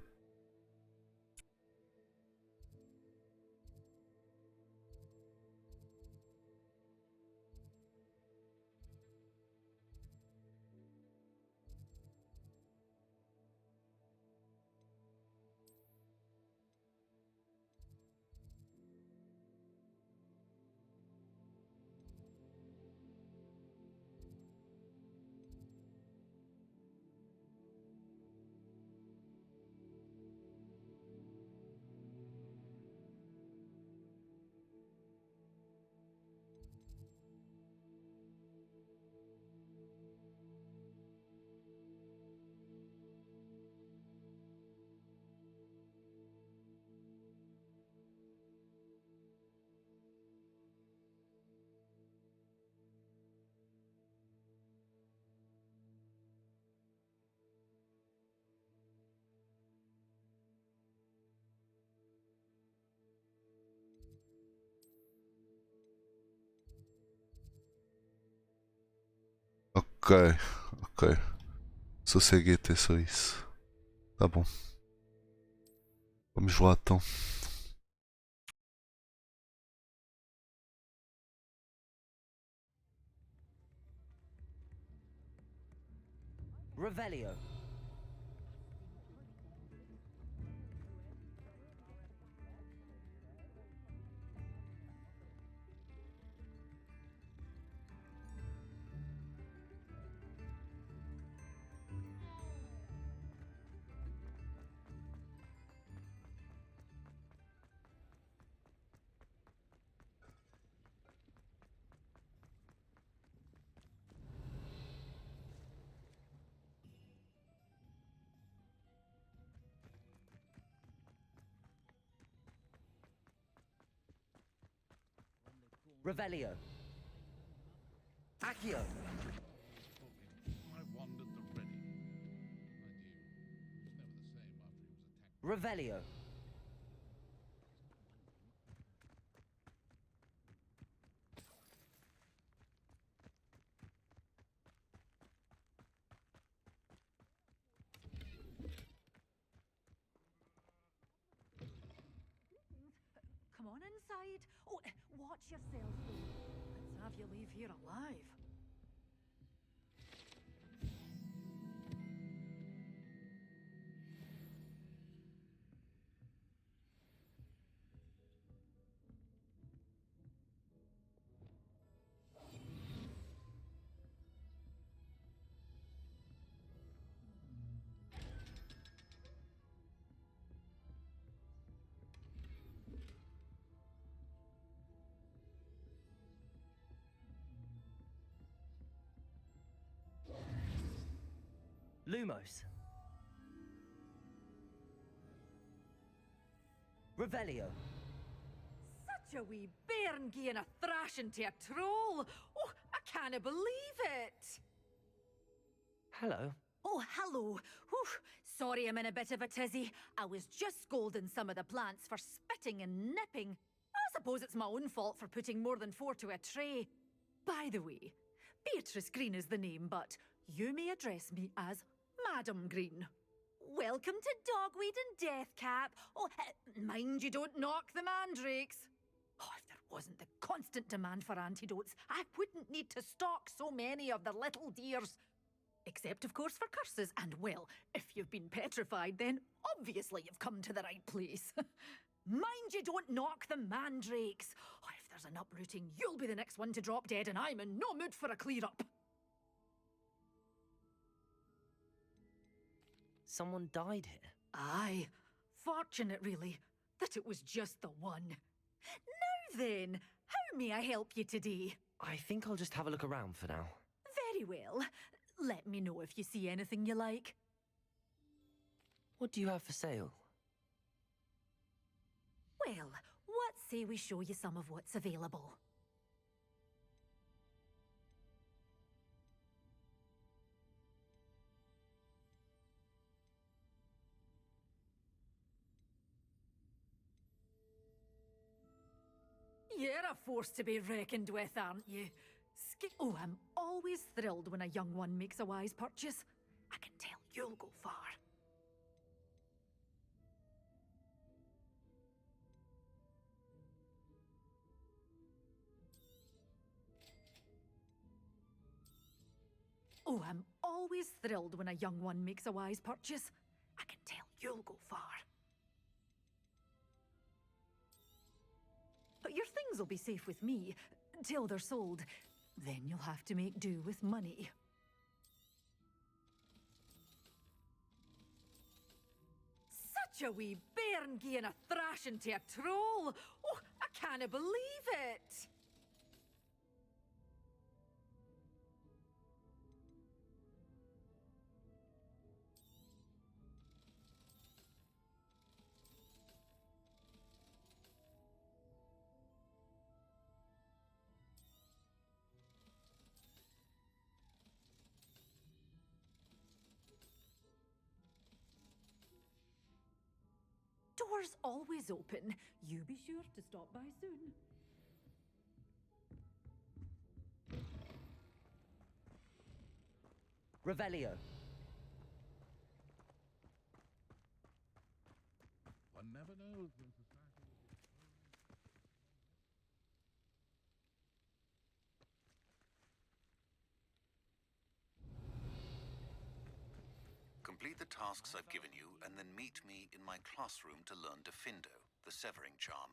Ok, ok. Sosseguete, é só isso. Tá bom. Vamos lá então. Revelio. Revelio. Accio. I wandered the ready. My dear, it was never the same after he was attacked. Revelio. Come on inside. Oh, watch yourself, though. Let's have you leave here alive. Lumos. Revelio. Such a wee bairn gieing a thrashing to a troll. Oh, I can't believe it. Hello. Oh, hello. Whew. Sorry I'm in a bit of a tizzy. I was just scolding some of the plants for spitting and nipping. I suppose it's my own fault for putting more than 4 to a tray. By the way, Beatrice Green is the name, but you may address me as Madam Green. Welcome to Dogweed and Deathcap. Oh, mind you don't knock the mandrakes. Oh, if there wasn't the constant demand for antidotes, I wouldn't need to stock so many of the little dears. Except, of course, for curses. And, well, if you've been petrified, then obviously you've come to the right place. Mind you don't knock the mandrakes. Oh, if there's an uprooting, you'll be the next one to drop dead, and I'm in no mood for a clear-up. Someone died here. Aye. Fortunate, really, that it was just the one. Now then, how may I help you today? I think I'll just have a look around for now. Very well. Let me know if you see anything you like. What do you have for sale? Well, what say we show you some of what's available? You're a force to be reckoned with, aren't you? Oh, I'm always thrilled when a young one makes a wise purchase. I can tell you'll go far. Oh, I'm always thrilled when a young one makes a wise purchase. I can tell you'll go far. But your things will be safe with me, till they're sold. Then you'll have to make do with money. Such a wee bairn gieing a thrashing to a troll. Oh, I can't believe it. Doors always open. You be sure to stop by soon. Revelio. One never knows when society will be... Complete the tasks I've given you, and then meet me in my classroom to learn Defindo, the severing charm.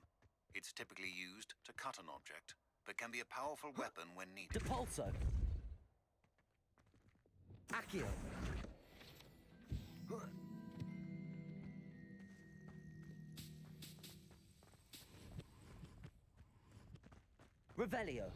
It's typically used to cut an object, but can be a powerful weapon when needed. Depulso. Accio. Revelio.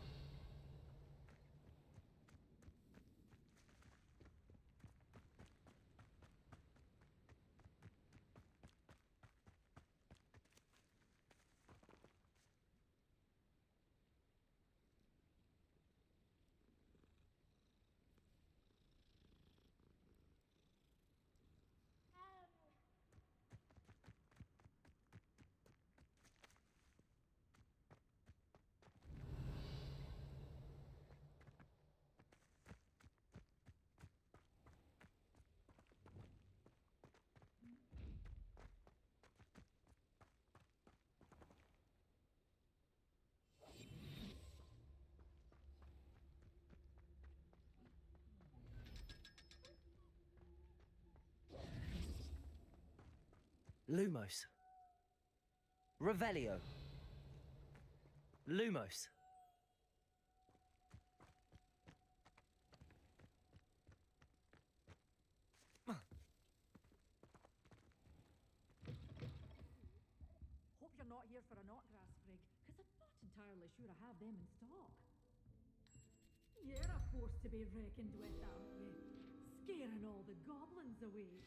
Lumos. Revelio. Lumos. Hope you're not here for a knotgrass sprig, because I'm not entirely sure I have them in stock. You're a force to be reckoned with, aren't you? scaring all the goblins away.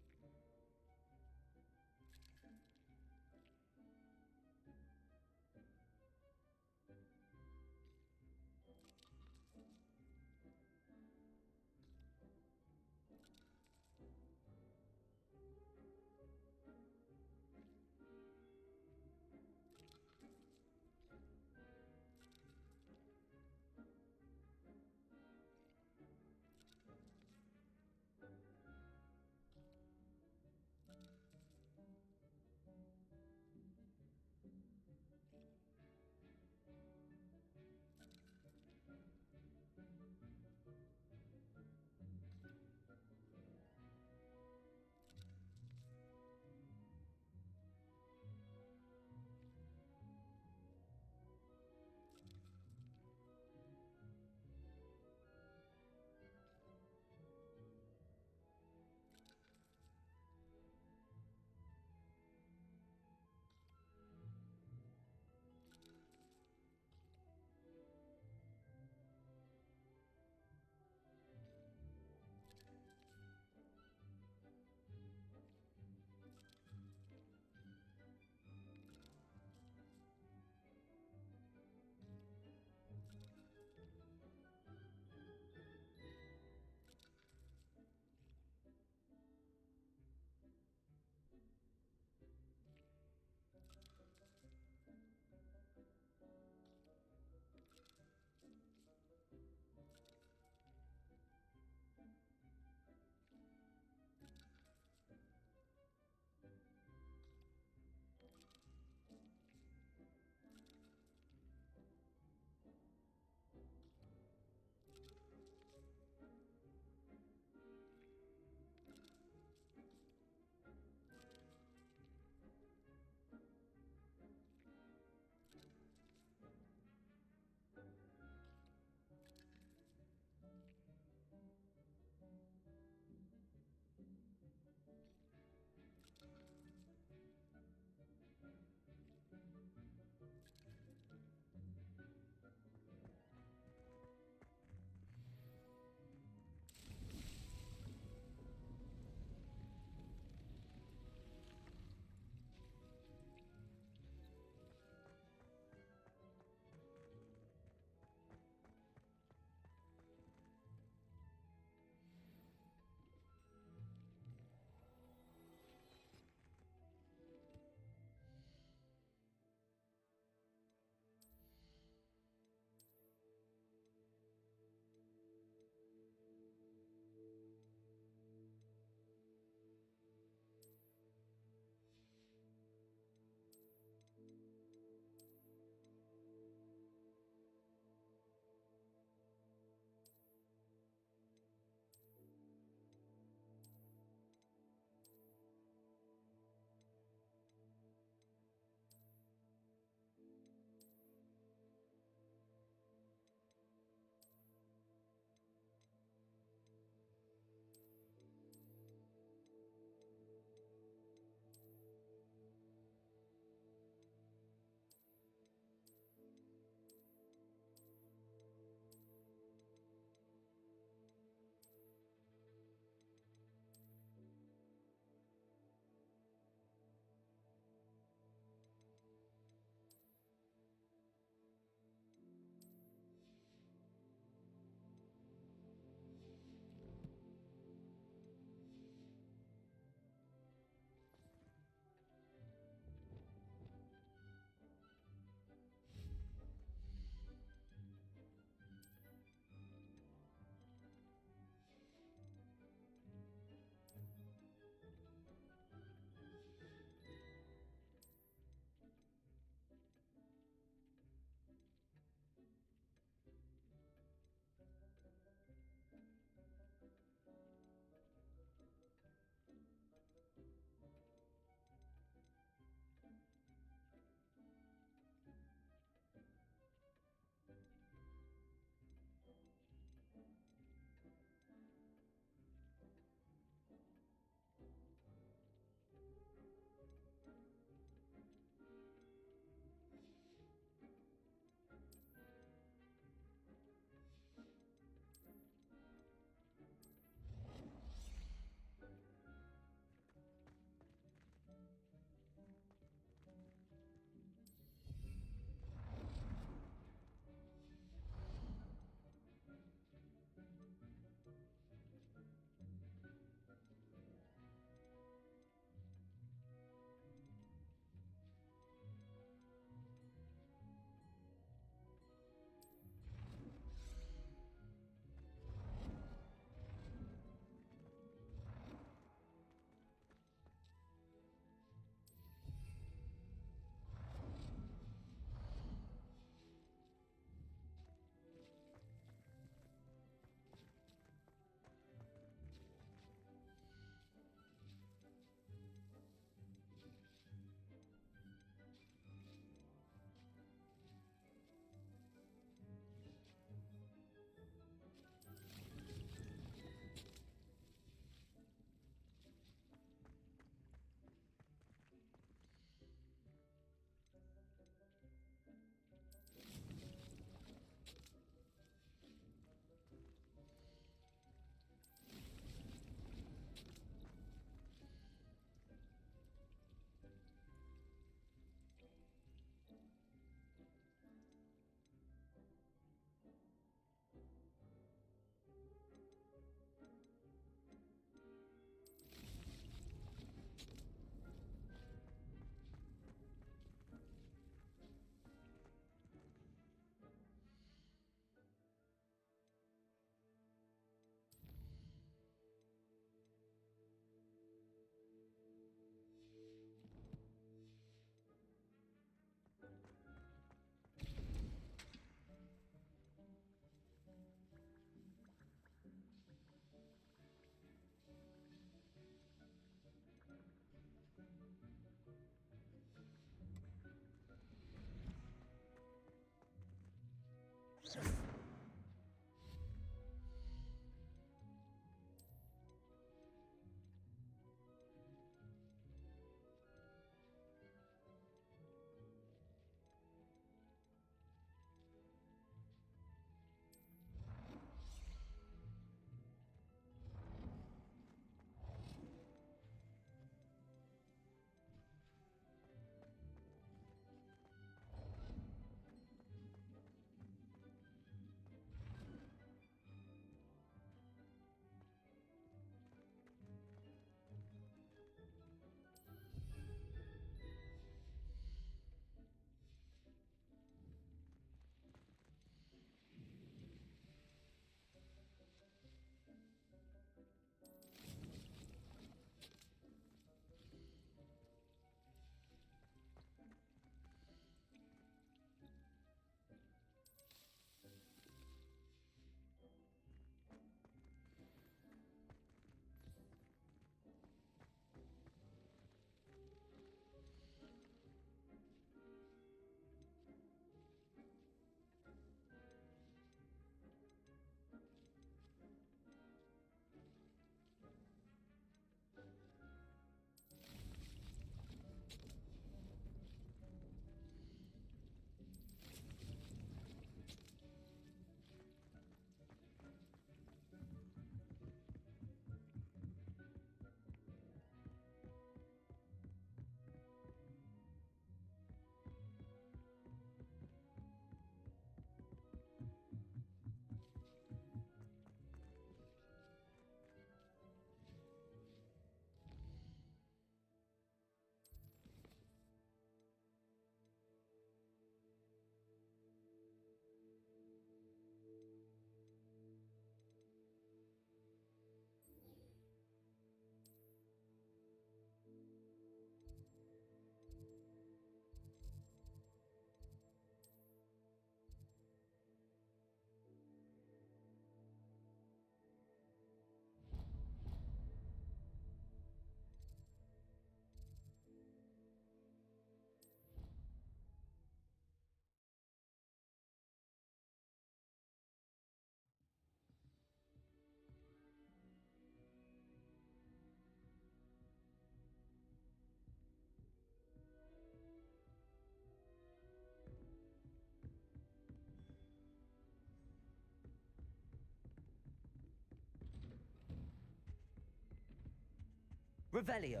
Revelio.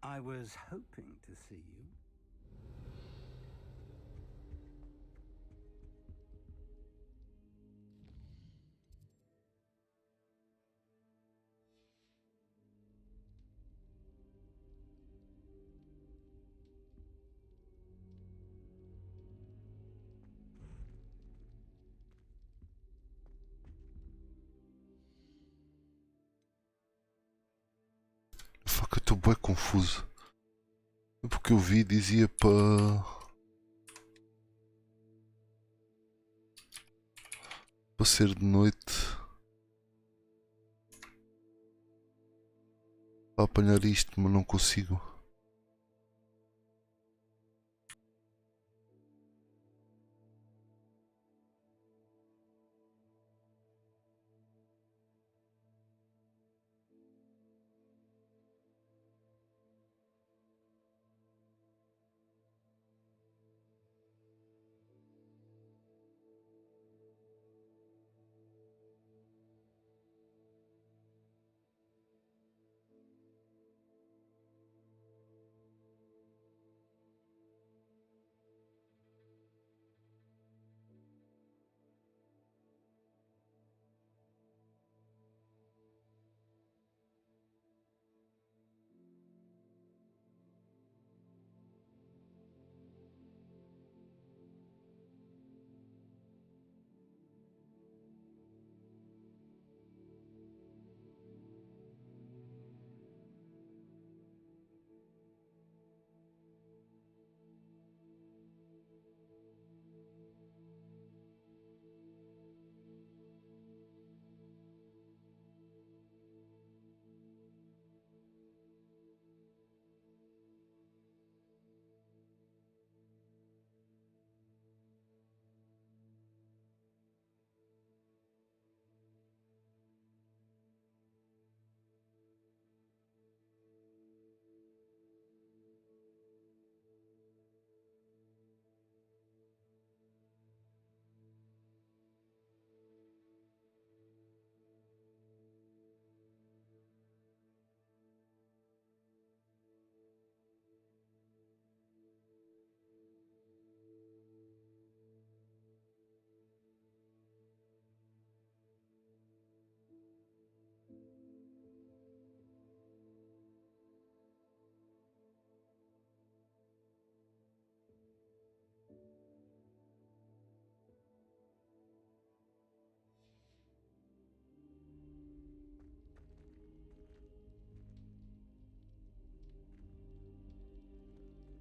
I was hoping to see you. Fuck, eu estou bem confuso. Porque eu vi dizia para ser de noite para apanhar isto, mas não consigo.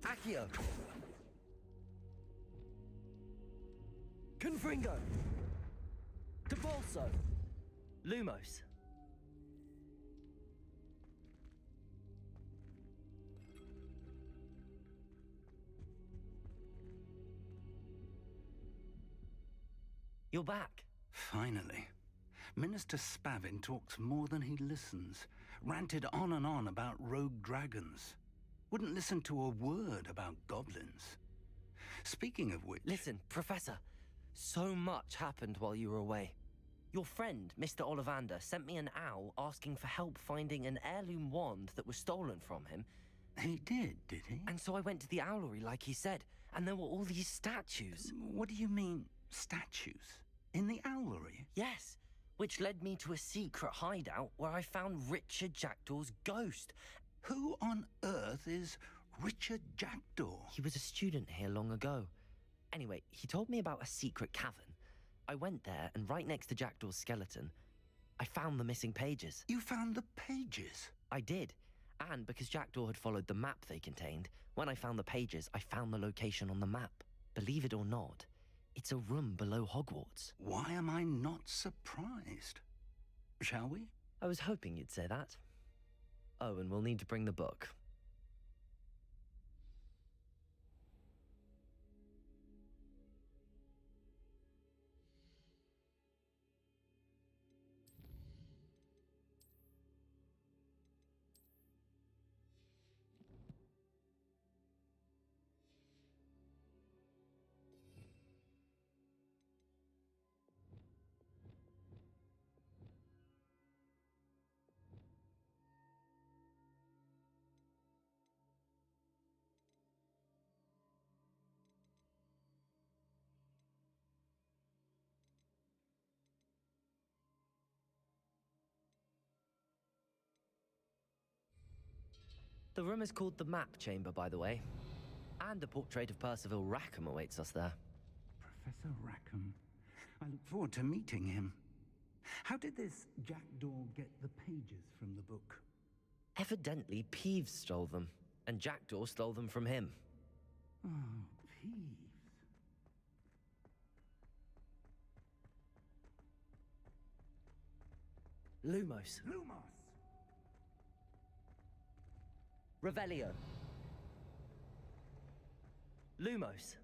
Accio. Confringo. Debolso. Lumos. You're back. Finally. Minister Spavin talks more than he listens. Ranted on and on about rogue dragons. Wouldn't listen to a word about goblins. Speaking of which... Listen, Professor. So much happened while you were away. Your friend, Mr. Ollivander, sent me an owl asking for help finding an heirloom wand that was stolen from him. He did he? And so I went to the owlery like he said, and there were all these statues. What do you mean, statues? In the owlery? Yes, which led me to a secret hideout where I found Richard Jackdaw's ghost. Who on earth is Richard Jackdaw? He was a student here long ago. Anyway, he told me about a secret cavern. I went there, and right next to Jackdaw's skeleton, I found the missing pages. You found the pages? I did. And because Jackdaw had followed the map they contained, when I found the pages, I found the location on the map. Believe it or not, it's a room below Hogwarts. Why am I not surprised? Shall we? I was hoping you'd say that. Oh, and we'll need to bring the book. The room is called the Map Chamber, by the way. And a portrait of Percival Rackham awaits us there. Professor Rackham. I look forward to meeting him. How did this jackdaw get the pages from the book? Evidently, Peeves stole them, and Jackdaw stole them from him. Oh, Peeves. Lumos. Lumos! Revelio. Lumos.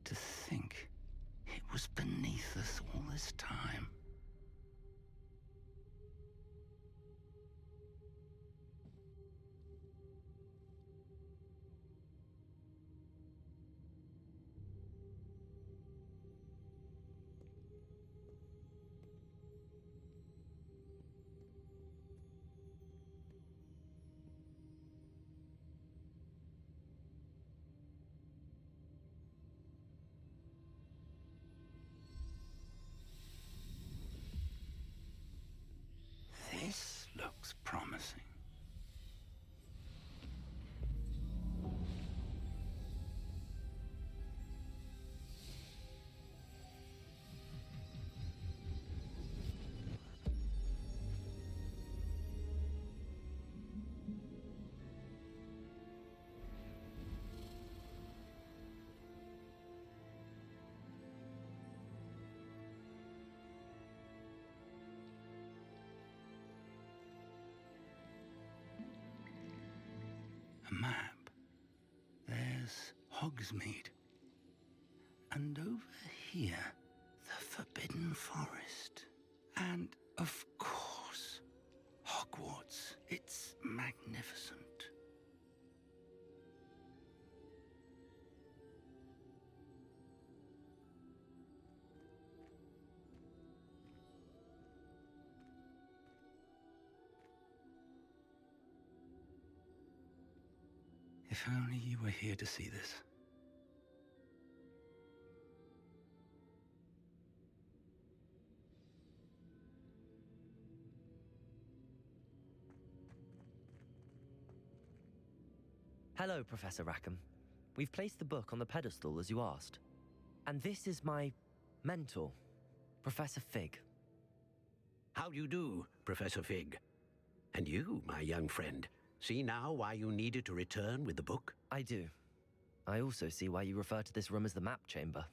To think it was beneath us all this time. This looks promising. A map. There's Hogsmeade. And over here, the Forbidden Forest. And, of course, Hogwarts. It's magnificent. If only you were here to see this. Hello, Professor Rackham. We've placed the book on the pedestal as you asked. And this is my mentor, Professor Fig. How do you do, Professor Fig? And you, my young friend, see now why you needed to return with the book? I do. I also see why you refer to this room as the Map Chamber.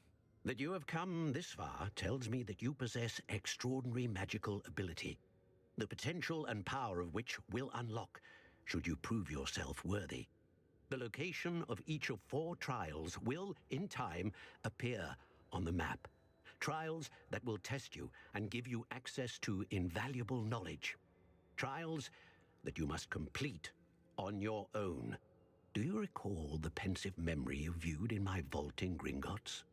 That you have come this far tells me that you possess extraordinary magical ability, the potential and power of which will unlock should you prove yourself worthy. The location of each of 4 trials will, in time, appear on the map. Trials that will test you and give you access to invaluable knowledge. Trials that you must complete on your own. Do you recall the pensive memory you viewed in my vault in Gringotts?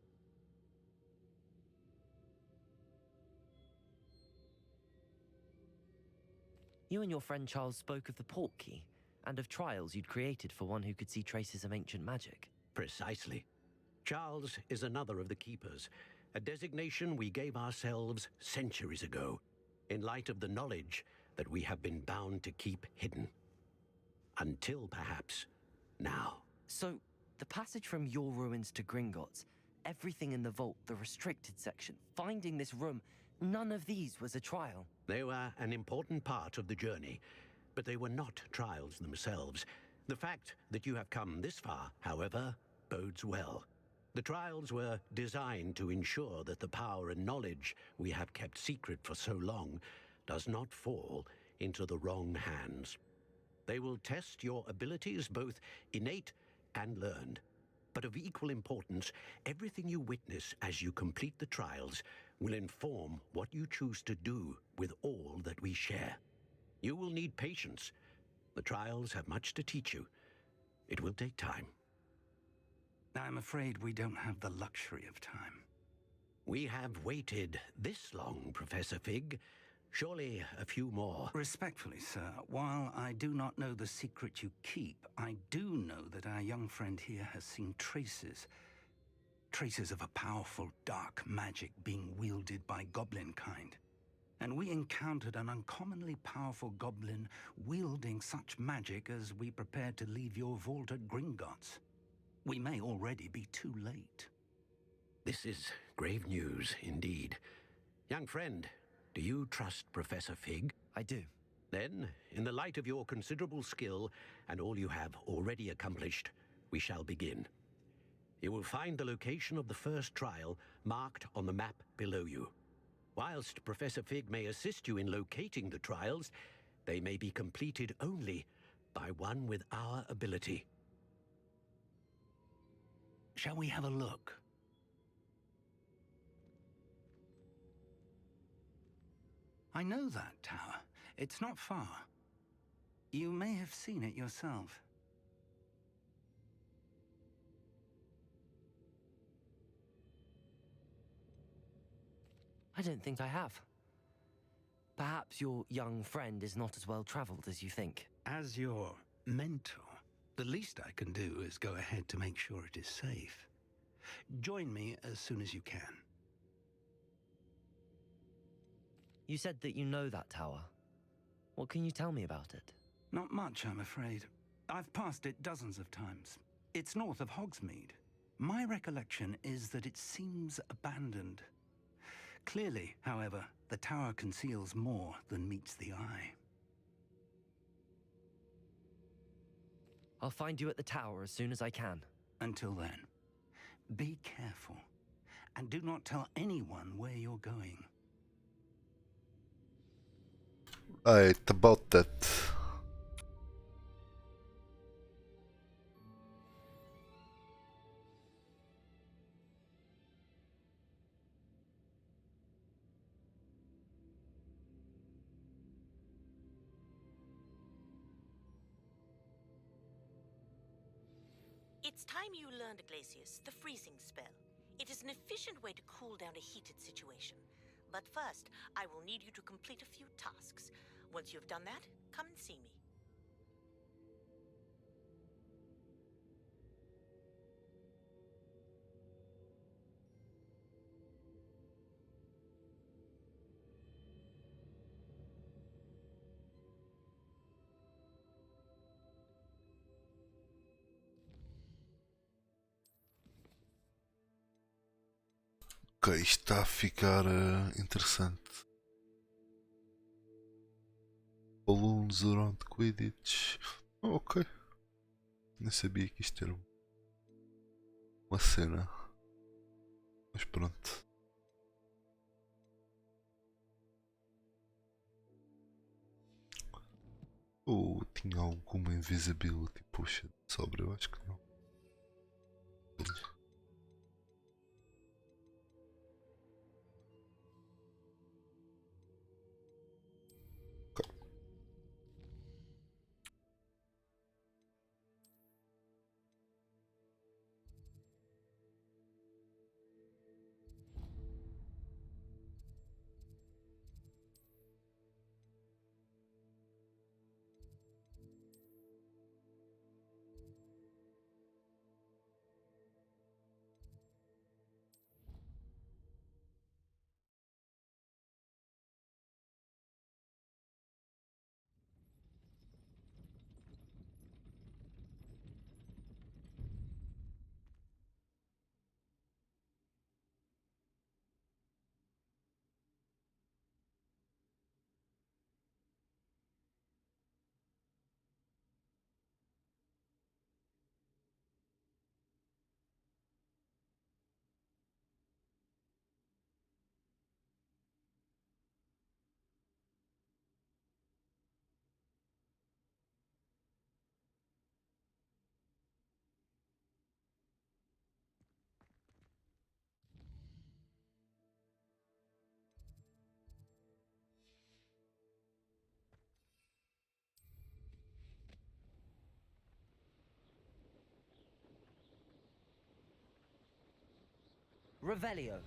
You and your friend Charles spoke of the Portkey, and of trials you'd created for one who could see traces of ancient magic. Precisely. Charles is another of the Keepers, a designation we gave ourselves centuries ago, in light of the knowledge that we have been bound to keep hidden. Until, perhaps, now. So, the passage from your ruins to Gringotts, everything in the vault, the restricted section, finding this room, none of these was a trial. They were an important part of the journey, but they were not trials themselves. The fact that you have come this far, however, bodes well. The trials were designed to ensure that the power and knowledge we have kept secret for so long does not fall into the wrong hands. They will test your abilities, both innate and learned. But of equal importance, everything you witness as you complete the trials will inform what you choose to do with all that we share. You will need patience. The trials have much to teach you. It will take time. I'm afraid we don't have the luxury of time. We have waited this long, Professor Fig. Surely a few more. Respectfully, sir, while I do not know the secret you keep, I do know that our young friend here has seen traces. Traces of a powerful dark magic being wielded by goblin kind. and we encountered an uncommonly powerful goblin wielding such magic as we prepared to leave your vault at Gringotts. We may already be too late. This is grave news indeed. Young friend, do you trust Professor Fig? I do. Then, in the light of your considerable skill and all you have already accomplished, we shall begin. You will find the location of the first trial marked on the map below you. Whilst Professor Fig may assist you in locating the trials, they may be completed only by one with our ability. Shall we have a look? I know that tower. It's not far. You may have seen it yourself. I don't think I have. Perhaps your young friend is not as well traveled as you think. As your mentor, the least I can do is go ahead to make sure it is safe. Join me as soon as you can. You said that you know that tower. What can you tell me about it? Not much, I'm afraid. I've passed it dozens of times. It's north of Hogsmeade. My recollection is that it seems abandoned. Clearly, however, the tower conceals more than meets the eye. I'll find you at the tower as soon as I can. Until then, be careful, and do not tell anyone where you're going. Right, about that. It's time you learned, Glacius, the freezing spell. It is an efficient way to cool down a heated situation. But first, I will need you to complete a few tasks. Once you've done that, come and see me. Ok, isto está a ficar interessante. Balloons around Quidditch. Oh, ok. Nem sabia que isto era uma cena. Mas pronto. Ou tinha alguma invisibility potion de sobra? Eu acho que não. Revelio.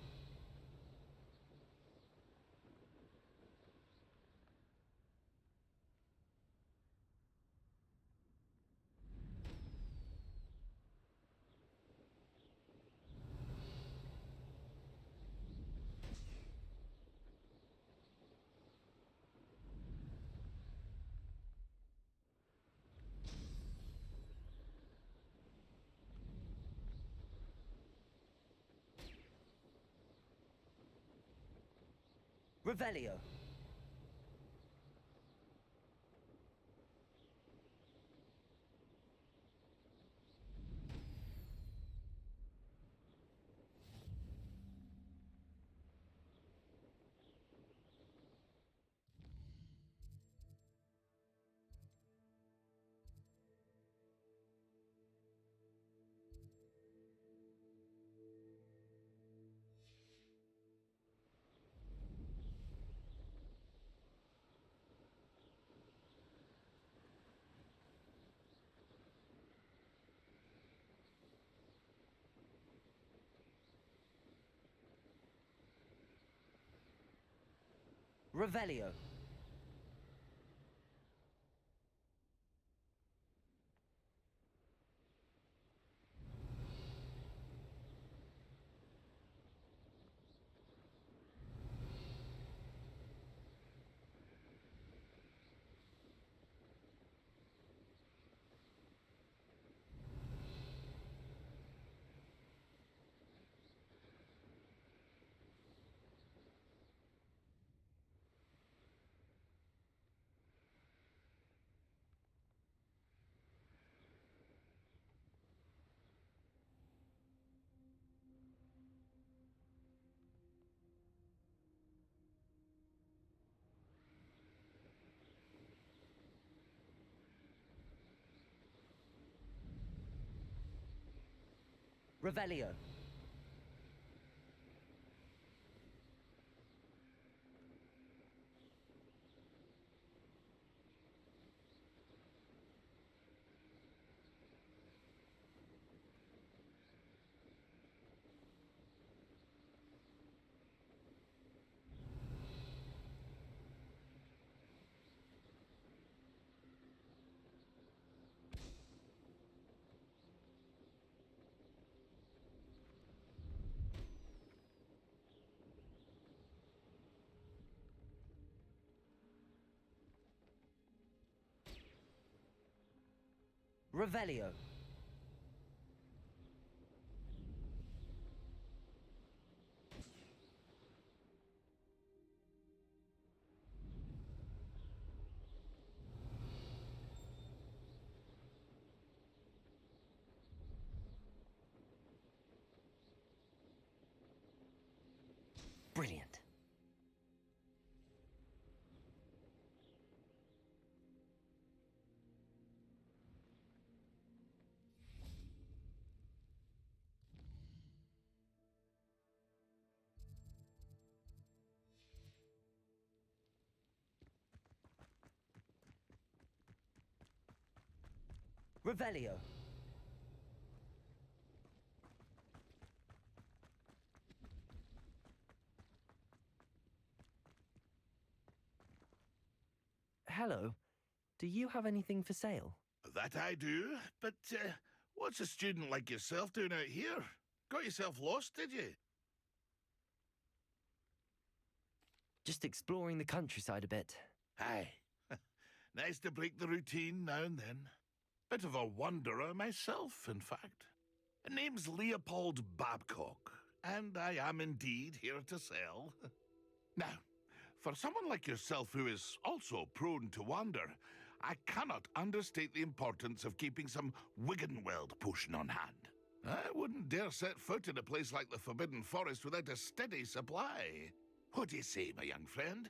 Revelio. Revelio. Revelio. Revelio. Brilliant. Revelio. Hello. Do you have anything for sale? That I do, but what's a student like yourself doing out here? Got yourself lost, did you? Just exploring the countryside a bit. Aye. Nice to break the routine now and then. Bit of a wanderer myself, in fact. Name's Leopold Babcock, and I am indeed here to sell. Now, for someone like yourself who is also prone to wander, I cannot understate the importance of keeping some Wiggenweld potion on hand. I wouldn't dare set foot in a place like the Forbidden Forest without a steady supply. What do you say, my young friend?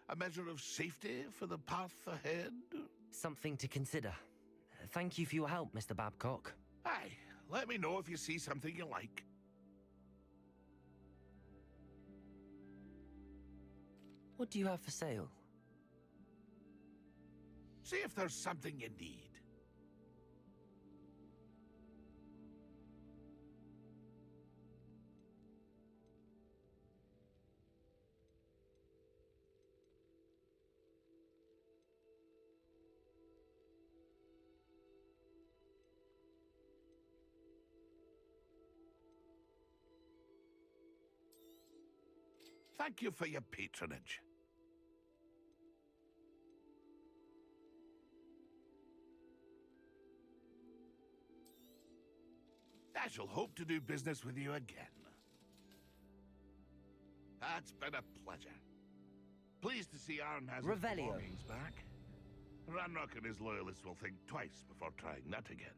A measure of safety for the path ahead? Something to consider. Thank you for your help, Mr. Babcock. Aye, let me know if you see something you like. What do you have for sale? See if there's something you need. Thank you for your patronage. I shall hope to do business with you again. That's been a pleasure. Pleased to see Arn has his Revelio. belongings back. Ranrock and his loyalists will think twice before trying that again.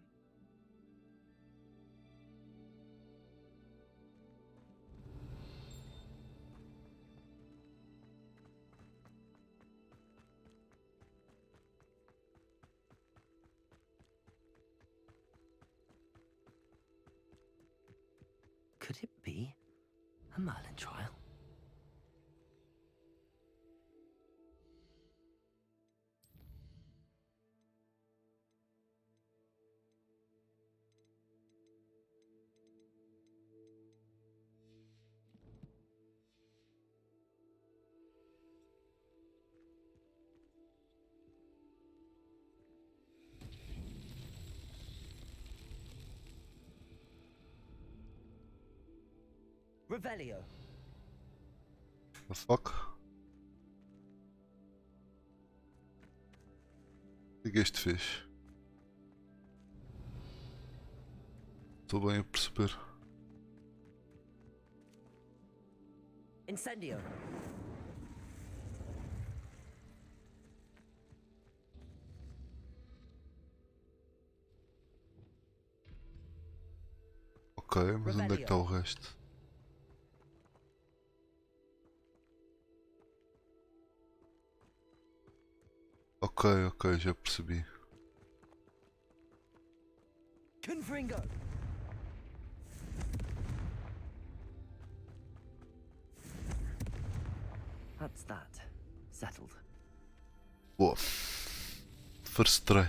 Could it be a Merlin trial? Revelio. The fuck? O que é que este fez? Estou bem a perceber. Incendio. Ok, mas onde é que está o resto? Ok, ok, já percebi. Confringo. That's that. Settled. Boa. First try.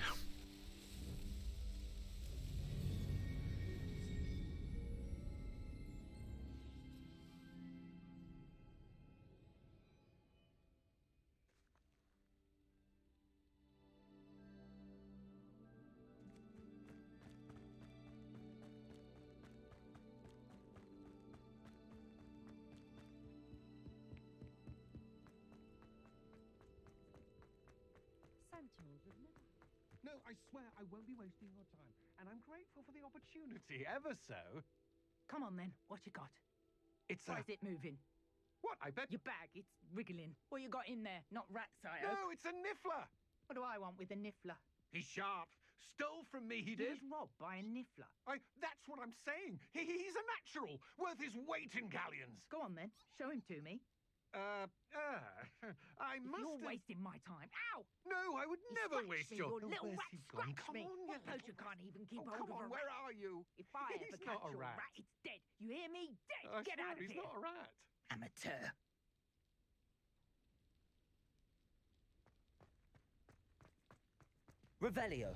No, I swear I won't be wasting your time. And I'm grateful for the opportunity, ever so. Come on then, what you got? It's Why is it moving? What, I bet... Your bag, it's wriggling. What you got in there? Not rats, I No, hope. it's a niffler! What do I want with a niffler? He's sharp. Stole from me, he He did. was robbed by a niffler. That's what I'm saying. He's a natural, worth his weight in galleons. Go on then, show him to me. I must You're have... wasting my time. Ow! No, I would never Scratch waste me, your... you little Where's rat, he gone? scratch Come me. on, you Suppose little you can't even keep hold come of on, a where rat. are you? If I He's ever not catch a your rat. rat, it's dead. You hear me? Dead. I Get swear, out of he's here. not a rat. Amateur. Revelio.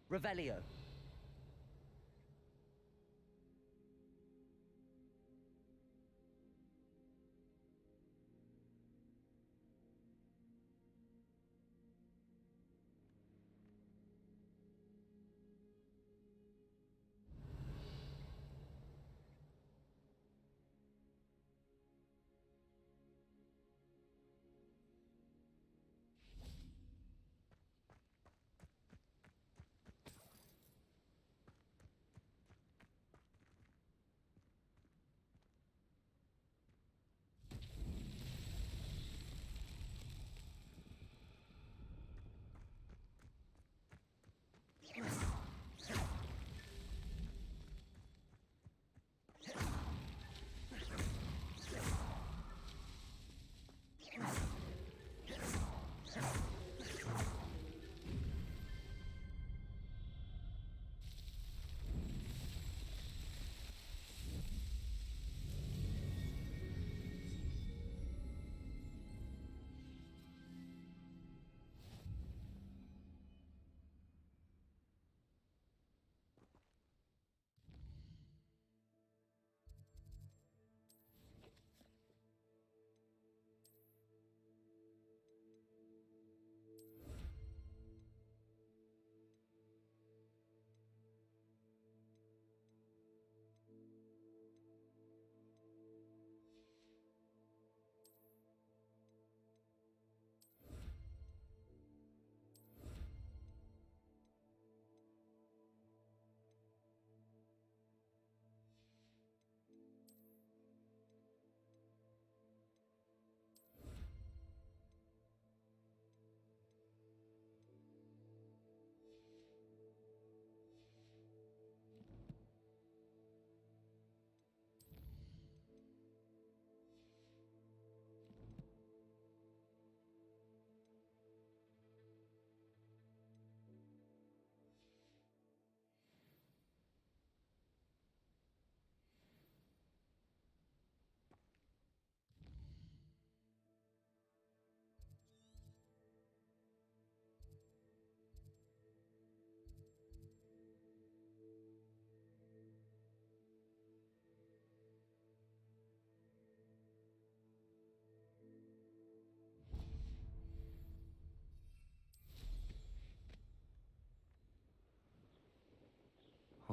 Revelio.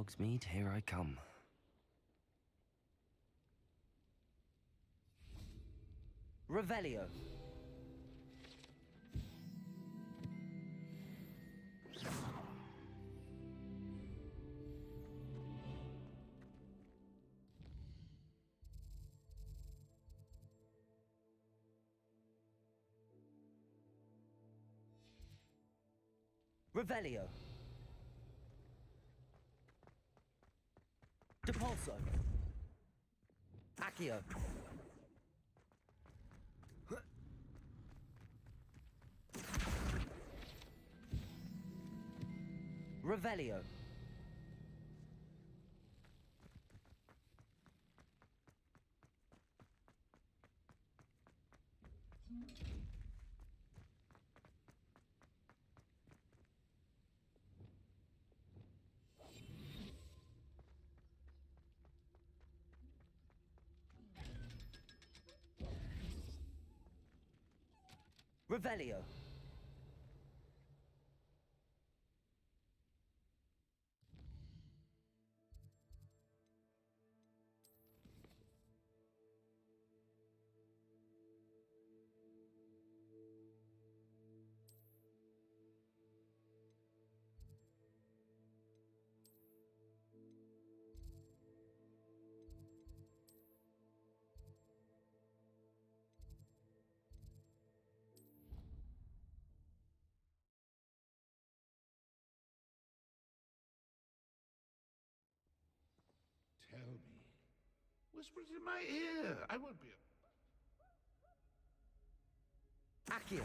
Hogsmeade, here I come. Revelio. Revelio. Depulso. Accio. Revelio. Revelio. Tell me. Whisper it in my ear. I won't be a... Accio.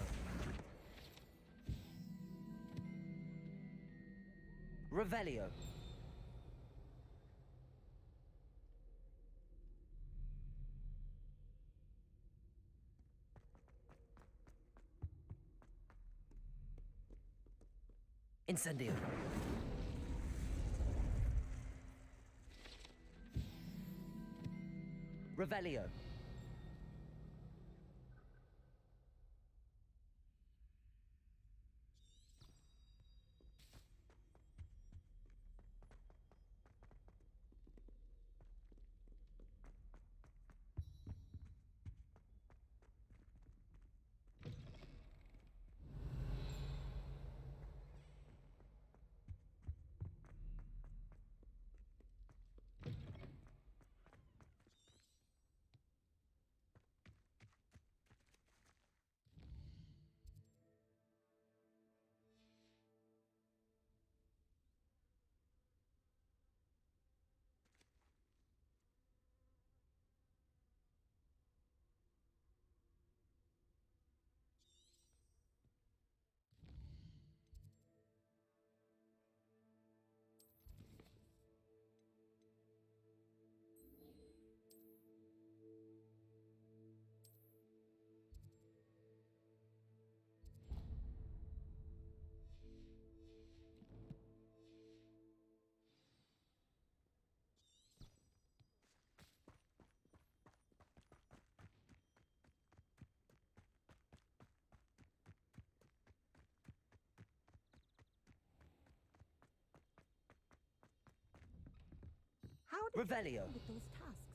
Revelio. Incendio. Revelio. How did Revelio. you deal with those tasks?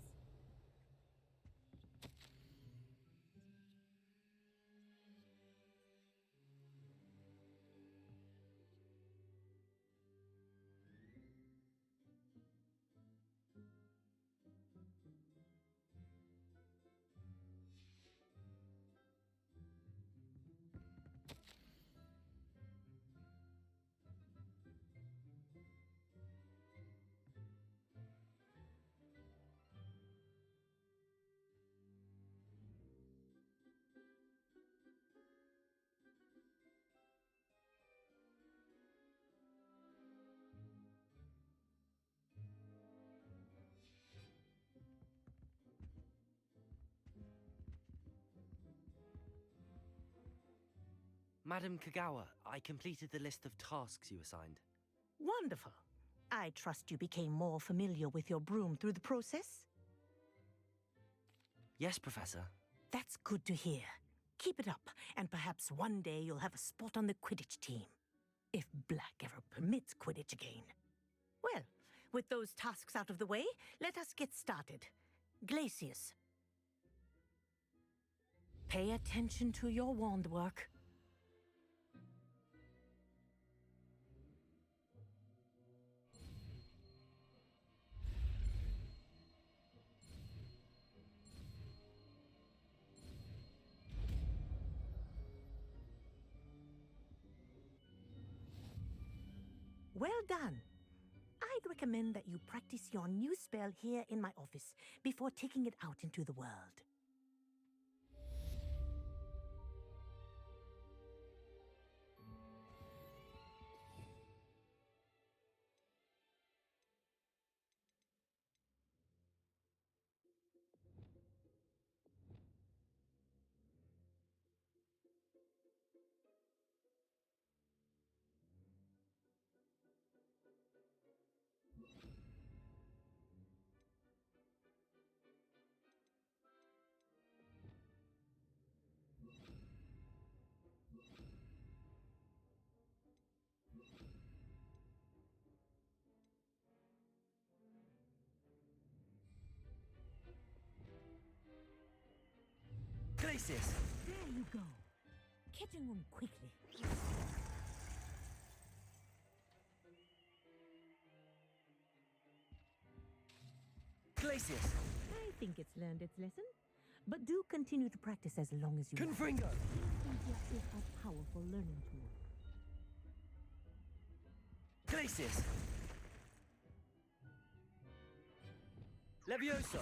Madam Kagawa, I completed the list of tasks you assigned. Wonderful. I trust you became more familiar with your broom through the process? Yes, Professor. That's good to hear. Keep it up, and perhaps one day you'll have a spot on the Quidditch team. If Black ever permits Quidditch again. Well, With those tasks out of the way, let us get started. Glacius. Pay attention to your wand work. Well done. I'd recommend that you practice your new spell here in my office before taking it out into the world. Glacius! There you go. Getting on quickly. Glacius! I think it's learned its lesson. But do continue to practice as long as you want. Confringo! Media is a powerful learning tool. Glacius! Levioso!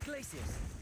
Glacius!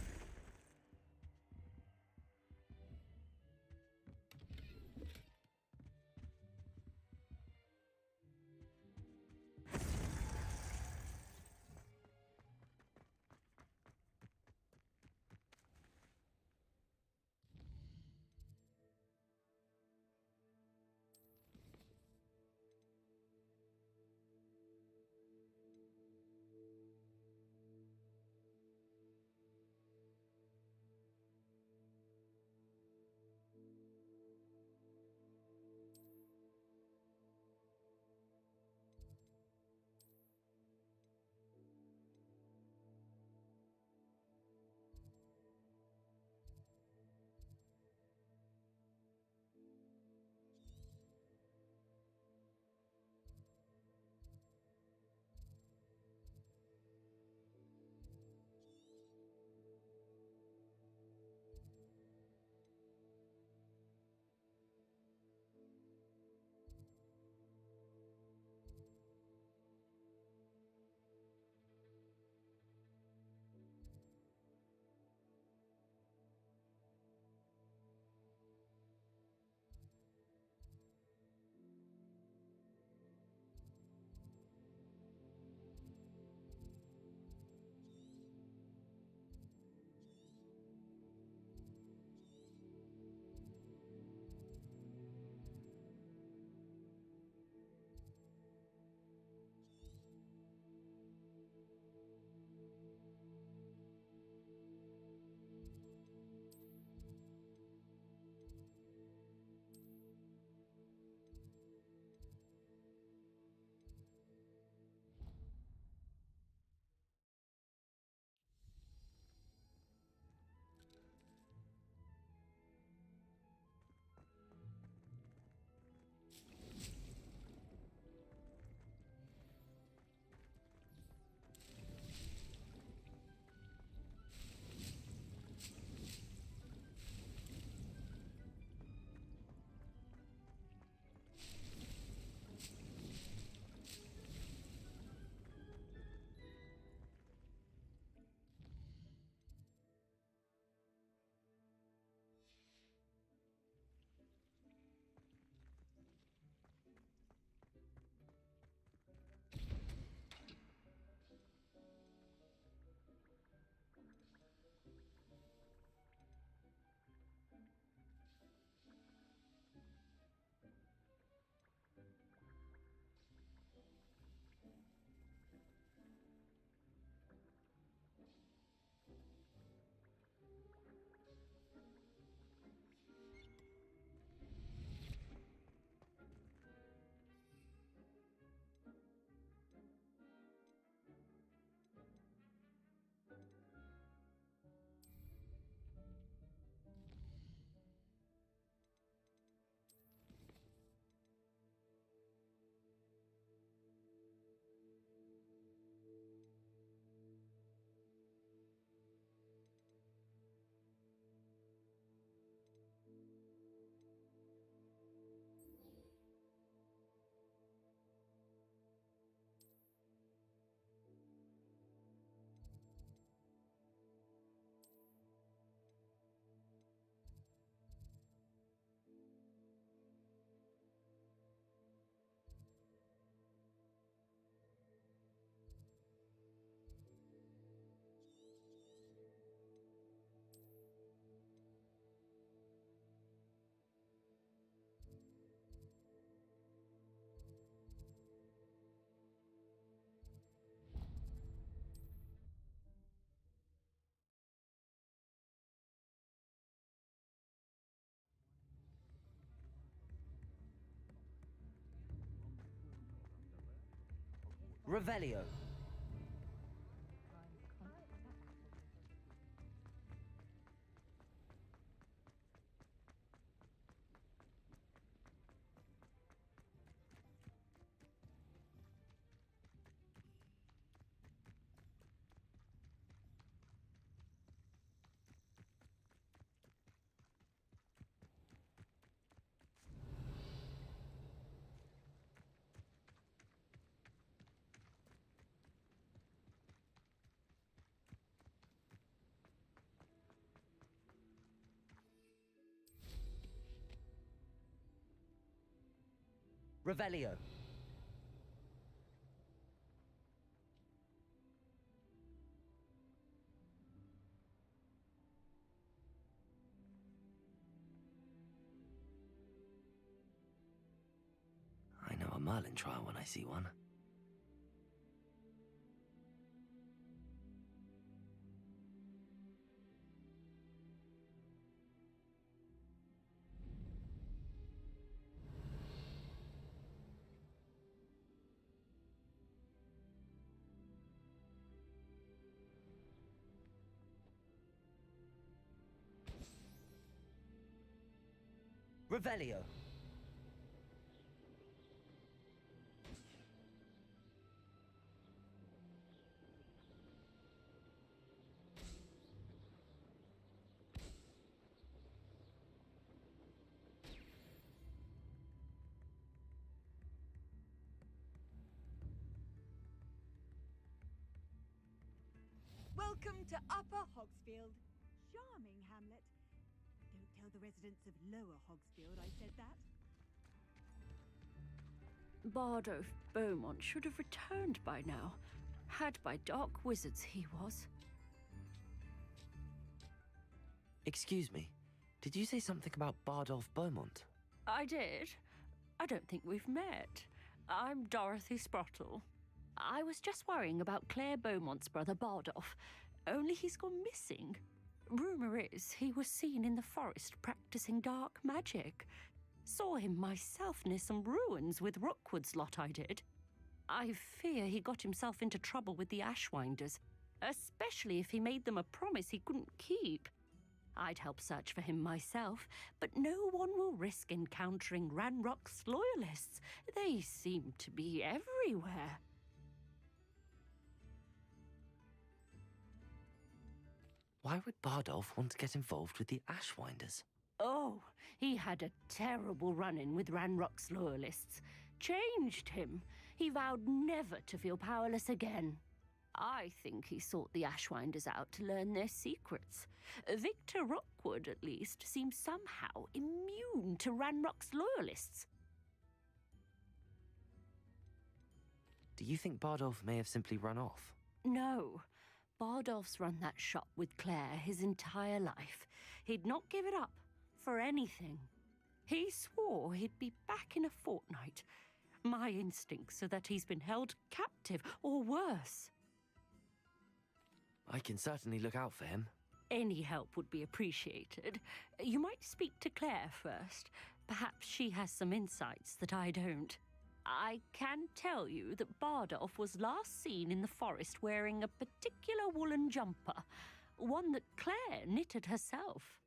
Revelio. Revelio. I know a Merlin trial when I see one. Revelio. Welcome to Upper Hogsfield. Charming hamlet. Don't tell the residents of Lower Hogsfield I said that. Bardolph Beaumont should have returned by now. Had by dark wizards he was. Excuse me, did you say something about Bardolph Beaumont? I did. I don't think we've met. I'm Dorothy Sprottle. I was just worrying about Claire Beaumont's brother Bardolph, only he's gone missing. Rumour is he was seen in the forest practicing dark magic. Saw him myself near some ruins with Rookwood's lot I did. I fear he got himself into trouble with the Ashwinders, especially if he made them a promise he couldn't keep. I'd help search for him myself, but no one will risk encountering Ranrock's loyalists. They seem to be everywhere. Why would Bardolph want to get involved with the Ashwinders? Oh, he had a terrible run-in with Ranrock's loyalists. Changed him. He vowed never to feel powerless again. I think he sought the Ashwinders out to learn their secrets. Victor Rookwood, at least, seems somehow immune to Ranrock's loyalists. Do you think Bardolph may have simply run off? No. Bardolph's run that shop with Claire his entire life. He'd not give it up for anything. He swore he'd be back in a fortnight. My instincts are that he's been held captive, or worse. I can certainly look out for him. Any help would be appreciated. You might speak to Claire first. Perhaps she has some insights that I don't. I can tell you that Bardolph was last seen in the forest wearing a particular woolen jumper, one that Claire knitted herself.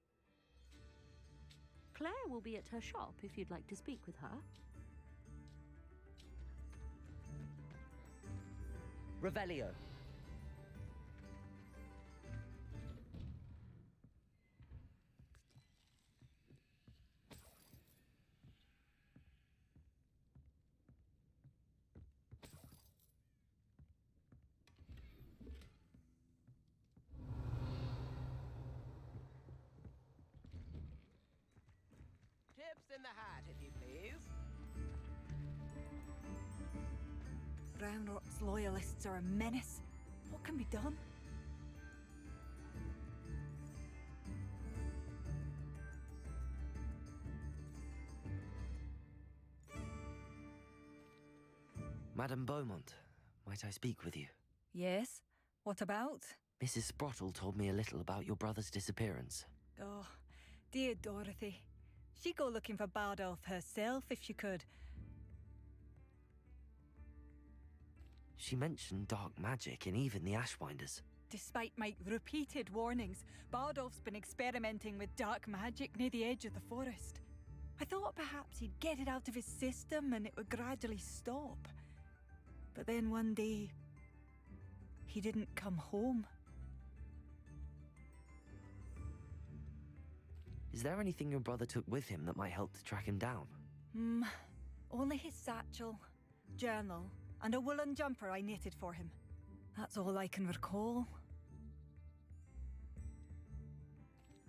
Claire will be at her shop if you'd like to speak with her. Revelio. Tips in the hat, if you please. Ranrock's loyalists are a menace. What can be done? Madame Beaumont, might I speak with you? Yes? What about? Mrs. Sprottle told me a little about your brother's disappearance. Oh, dear Dorothy. She'd go looking for Bardolph herself if she could. She mentioned dark magic in even the Ashwinders. Despite my repeated warnings, Bardolph's been experimenting with dark magic near the edge of the forest. I thought perhaps he'd get it out of his system and it would gradually stop. But then one day, he didn't come home. Is there anything your brother took with him that might help to track him down? Only his satchel, journal, and a woolen jumper I knitted for him. That's all I can recall.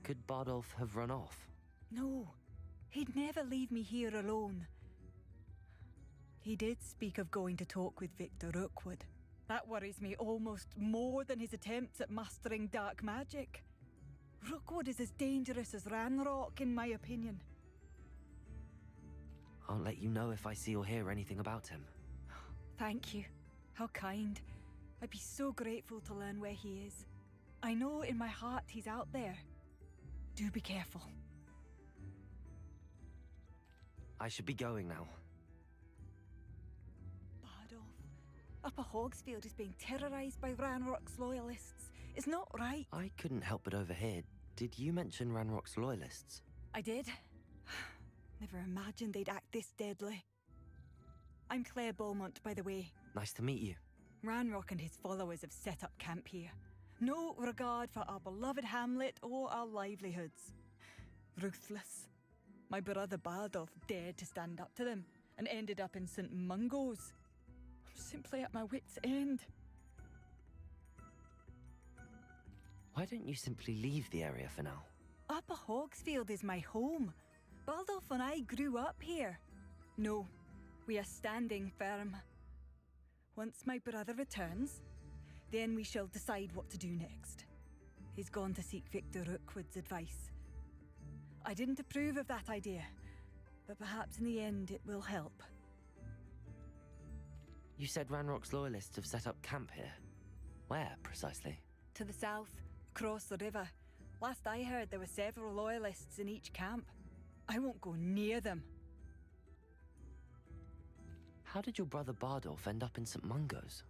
Could Bardolph have run off? No, he'd never leave me here alone. He did speak of going to talk with Victor Rookwood. That worries me almost more than his attempts at mastering dark magic. Rookwood is as dangerous as Ranrock, in my opinion. I'll let you know if I see or hear anything about him. Thank you. How kind. I'd be so grateful to learn where he is. I know in my heart he's out there. Do be careful. I should be going now. Bardolph, Upper Hogsfield is being terrorized by Ranrock's loyalists. It's not right. I couldn't help but overhear. Did you mention Ranrock's loyalists? I did. Never imagined they'd act this deadly. I'm Claire Beaumont, by the way. Nice to meet you. Ranrock and his followers have set up camp here. No regard for our beloved hamlet or our livelihoods. Ruthless. My brother Bardolph dared to stand up to them and ended up in St. Mungo's. I'm simply at my wit's end. Why don't you simply leave the area for now? Upper Hogsfield is my home. Bardolph and I grew up here. No, we are standing firm. Once my brother returns, then we shall decide what to do next. He's gone to seek Victor Rookwood's advice. I didn't approve of that idea, but perhaps in the end it will help. You said Ranrock's loyalists have set up camp here. Where, precisely? To the south, across the river. Last I heard, there were several loyalists in each camp. I won't go near them. How did your brother Bardolph end up in St. Mungo's?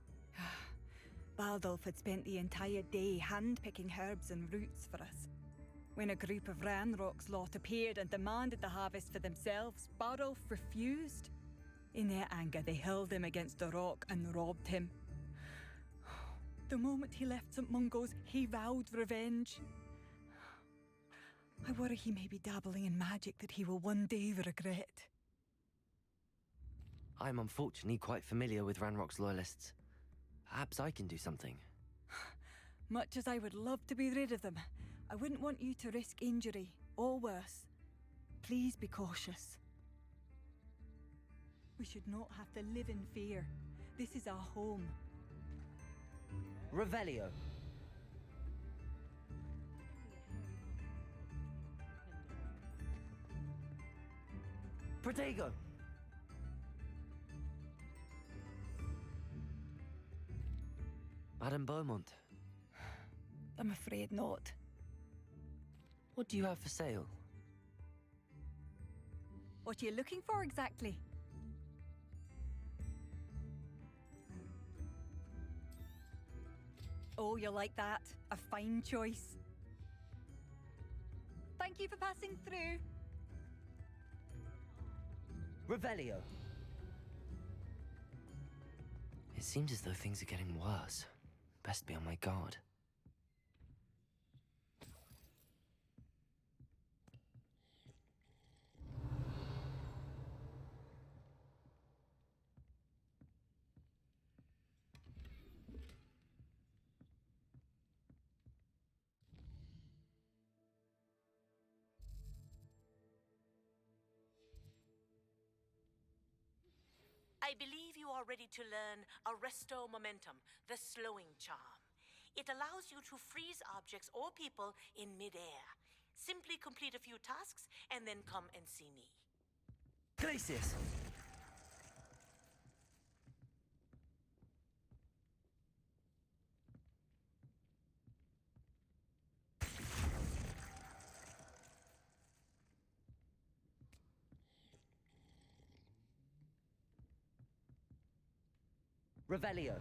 Bardolph had spent the entire day hand-picking herbs and roots for us. When a group of Ranrock's lot appeared and demanded the harvest for themselves, Bardolph refused. In their anger, they hurled him against a rock and robbed him. The moment he left St. Mungo's, he vowed revenge. I worry he may be dabbling in magic that he will one day regret. I'm unfortunately quite familiar with Ranrock's loyalists. Perhaps I can do something. Much as I would love to be rid of them, I wouldn't want you to risk injury, or worse. Please be cautious. We should not have to live in fear. This is our home. Revelio. Protego. Madame Beaumont. I'm afraid not. What do you have for sale? What are you looking for exactly? Oh, you like that? A fine choice. Thank you for passing through. Revelio. It seems as though things are getting worse. Best be on my guard. I believe you are ready to learn Arresto Momentum, the slowing charm. It allows you to freeze objects or people in mid-air. Simply complete a few tasks and then come and see me. Glacius! Revelio.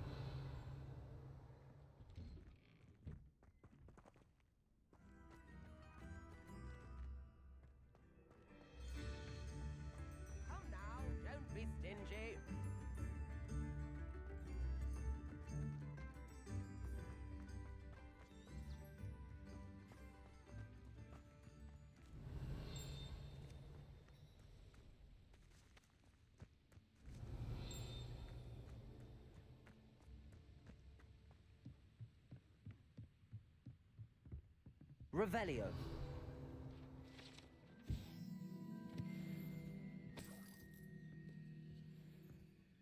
Come now, don't be stingy. Revelio.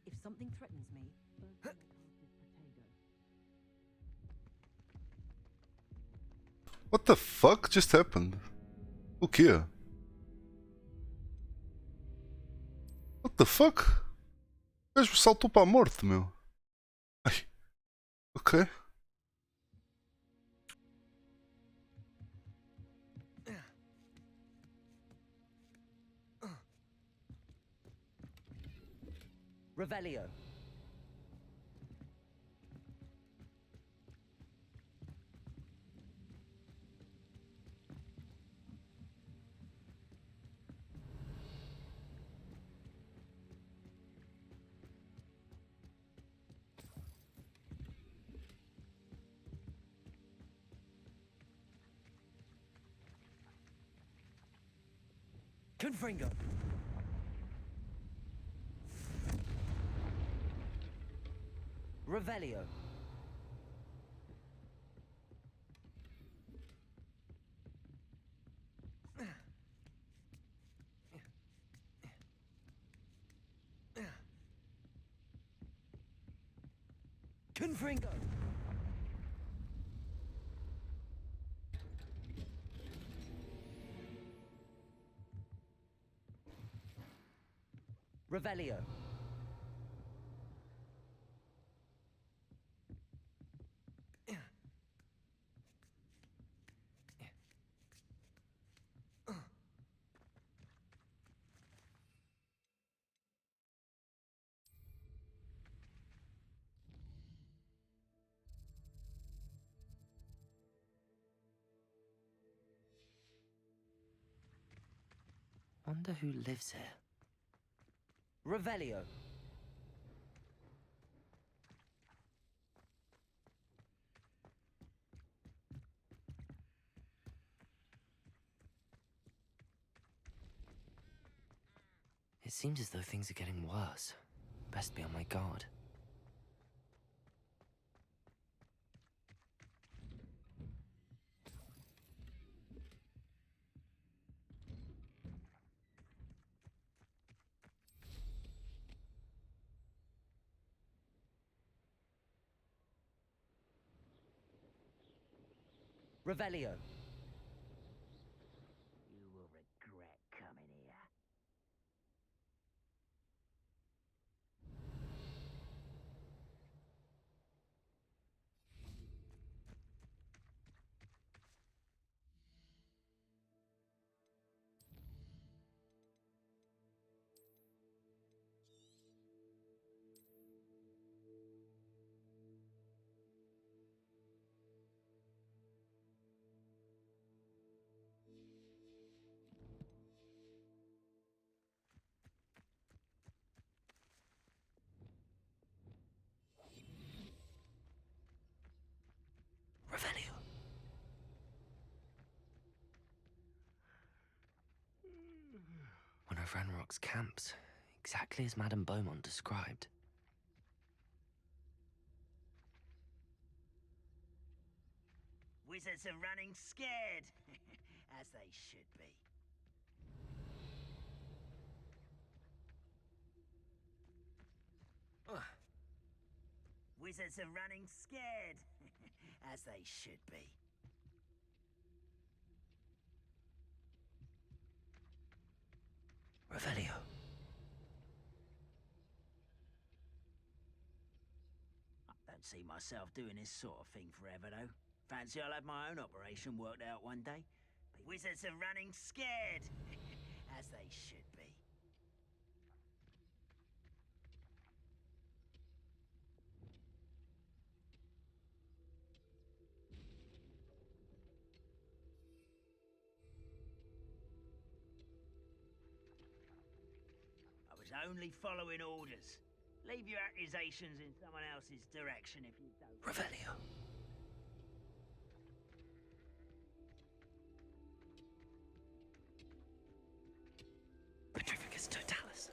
If something threatens me, What the fuck just happened? O quê? What the fuck? O gajo saltou para a morte, meu. Ai. Ok. Revelio. Confringo. Revelio. Confringo. Revelio. Wonder who lives here. Revelio. It seems as though things are getting worse. Best be on my guard. Revelio. you will regret coming here. Revelio. One of Ranrock's camps, exactly as Madame Beaumont described. Wizards are running scared, as they should be. Wizards are running scared, as they should be. Revelio. I don't see myself doing this sort of thing forever, though. Fancy I'll have my own operation worked out one day. Wizards are running scared, as they should be. only following orders. Leave your accusations in someone else's direction if you don't. Revelio. Petrificus totalis.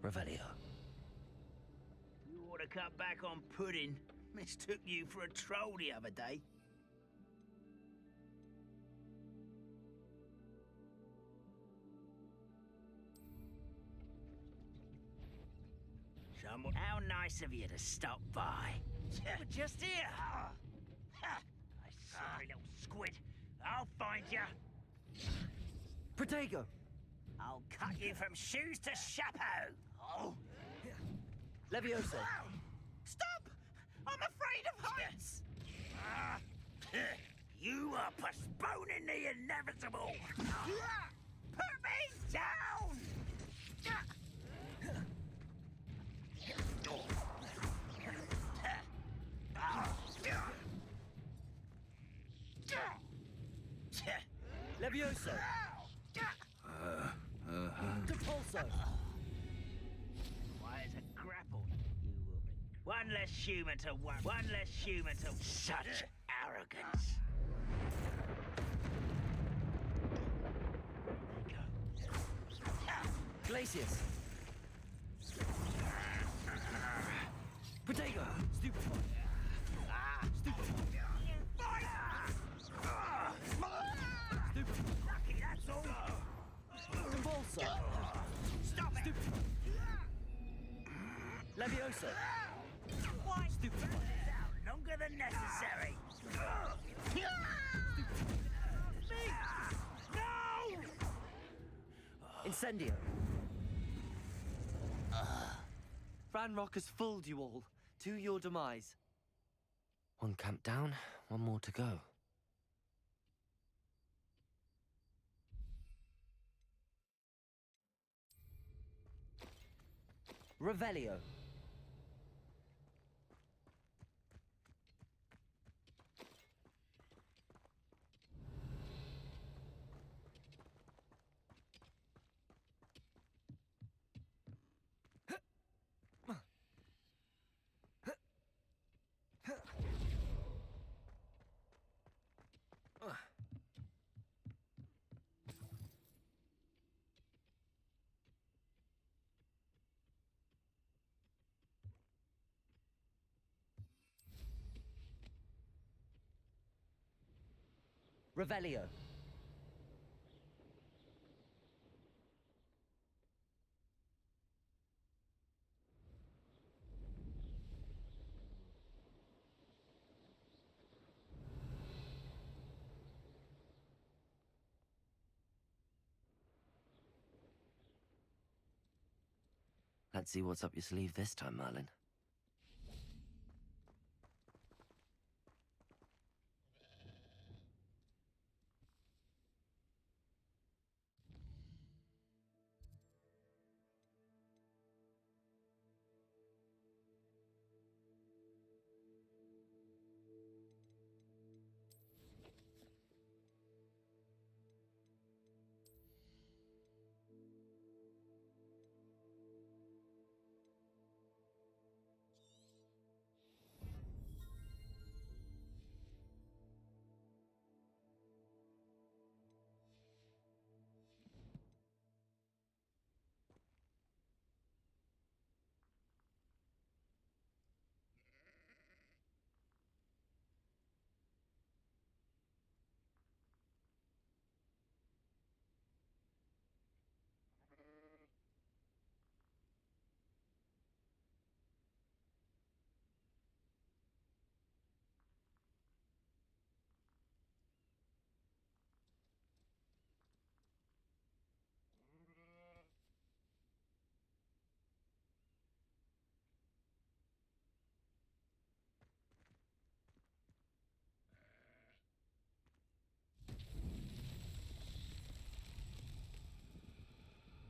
Revelio. You ought to cut back on pudding. Mistook you for a troll the other day. How nice of you to stop by. We're just here. I sorry little squid. I'll find you. Protego. I'll cut you from shoes to chapeau. Oh. Levioso. Stop! I'm afraid of heights. You are postponing the inevitable. Put me down! Levioso. Depulso. Why is a grapple? You will be. One less human to one less human to such arrogance. Glacius. Protego. Stupid. Stupid. Lucky, that's all. Compulso. Stop it. Stupid. Levioso. Why? Stupid. Longer than necessary. No! Incendio. Ranrock has fooled you all. To your demise. One camp down, one more to go. Revelio. Revelio. Let's see what's up your sleeve this time, Merlin.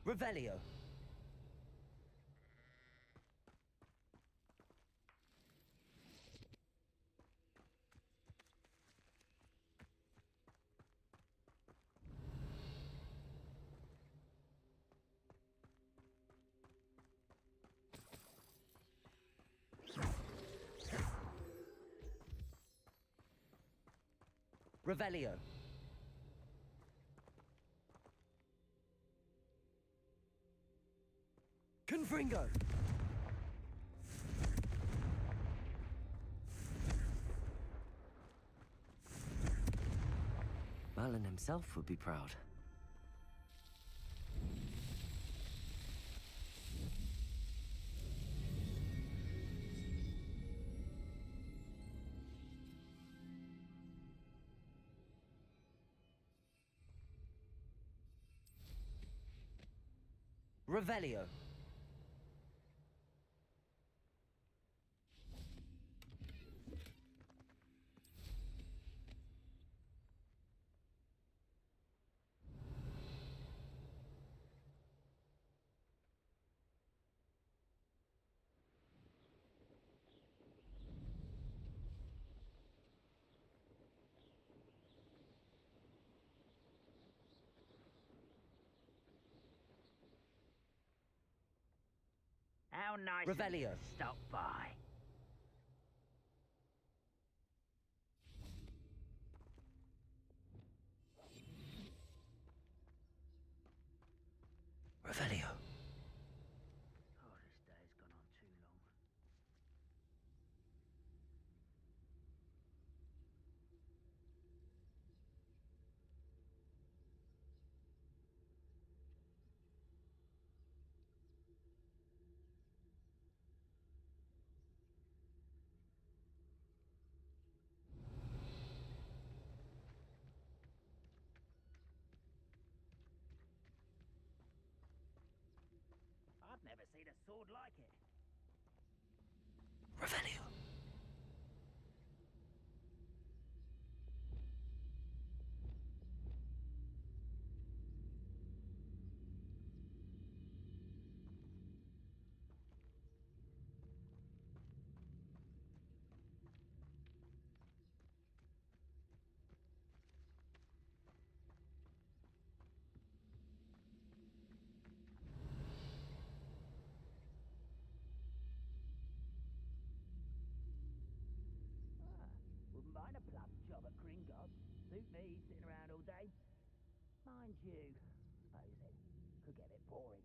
Revelio. Revelio. Confringo. Merlin himself would be proud. Revelio. How nice Revelio. of you to stop by. Revelio. Oh, this day's gone on too long. I've never seen a sword like it. Revelio. Wouldn't mind a plum job at Gringotts. Suit me, sitting around all day. Mind you, suppose it could get a bit boring.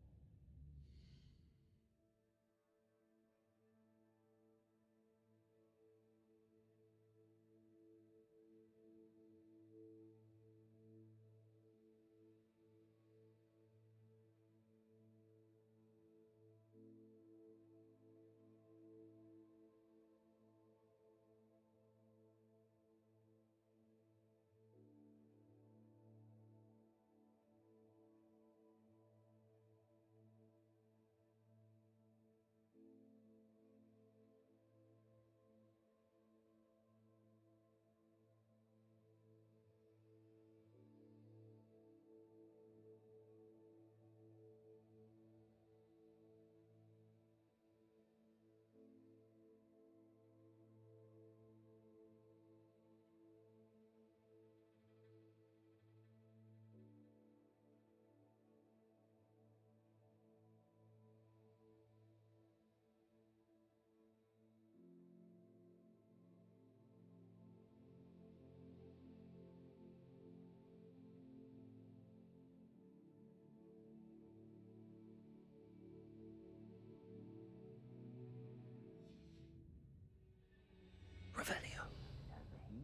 Revelio. Over here?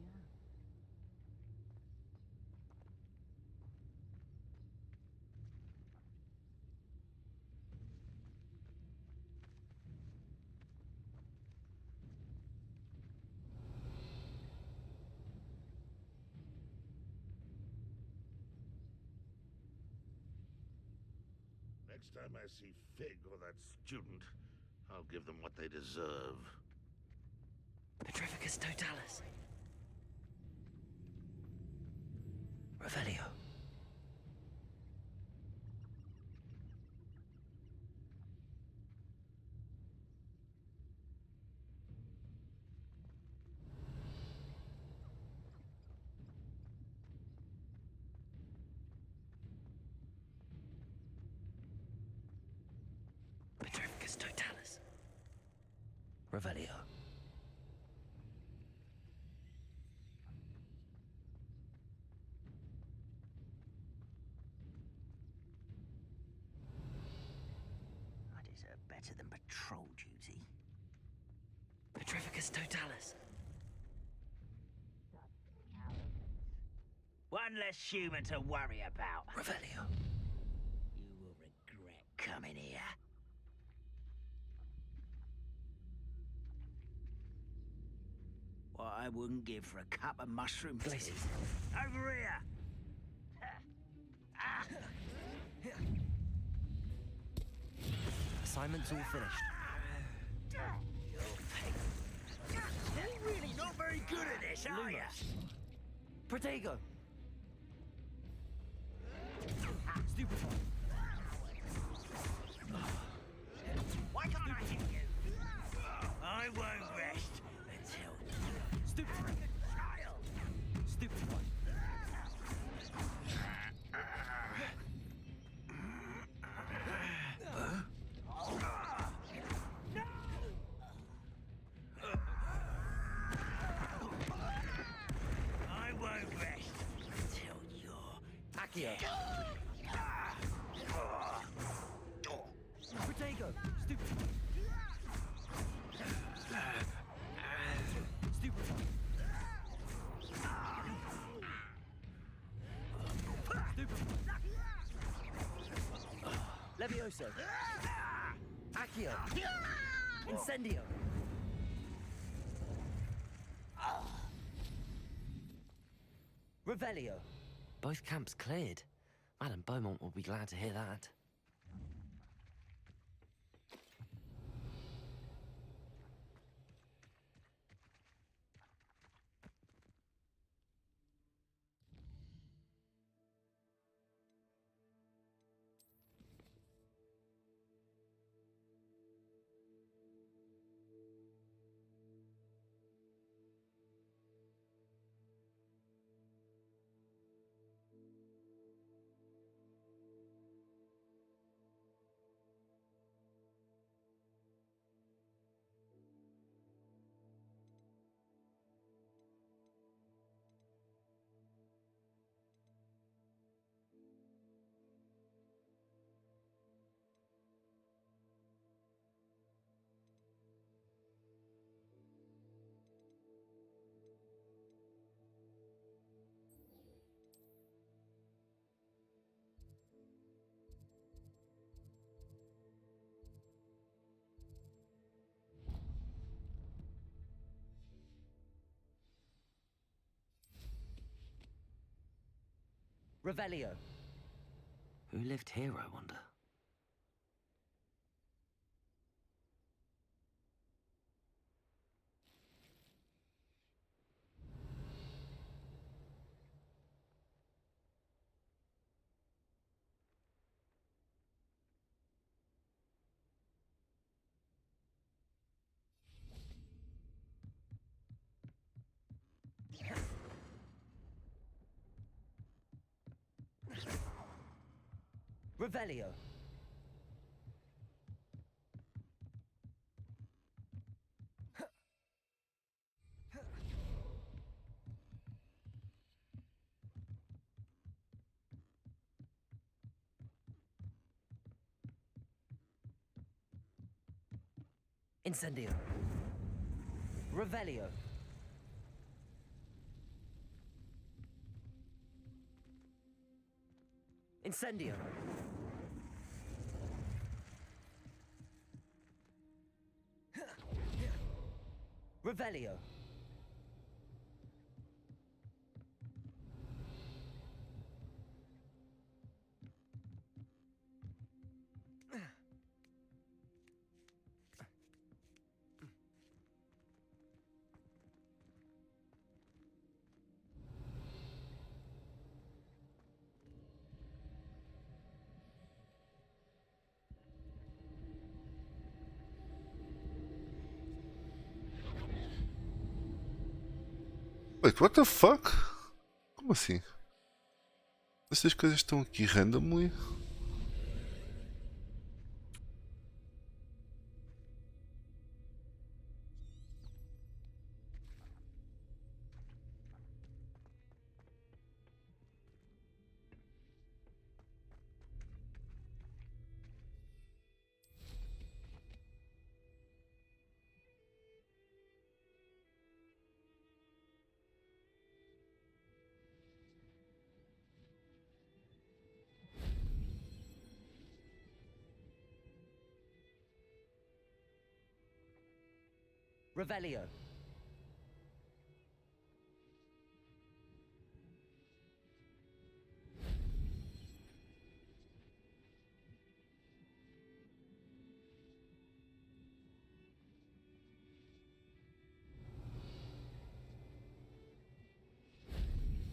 Next time I see Fig or that student, I'll give them what they deserve. Petrificus totalis. Revelio. Petrificus totalis. Revelio. better than patrol duty. Petrificus totalis. One less human to worry about. Revelio. You will regret coming here. What I wouldn't give for a cup of mushroom tea. Over here! Assignment's all finished. You're really not very good at this, are you? Protego. Stupefy. Why can't I hit you? I won't rest until Stupefy. child. Stupefy. I won't rest until you're Accio. Protego. Stupefy. Stupefy. Levioso. Accio. Incendio. Revelio. Both camps cleared. Madame Beaumont will be glad to hear that. Revelio. Who lived here, I wonder? Revelio. Incendio. Revelio. Incendio. Revelio. Wait, what the fuck? Como assim? Essas coisas estão aqui randomly? Revelio.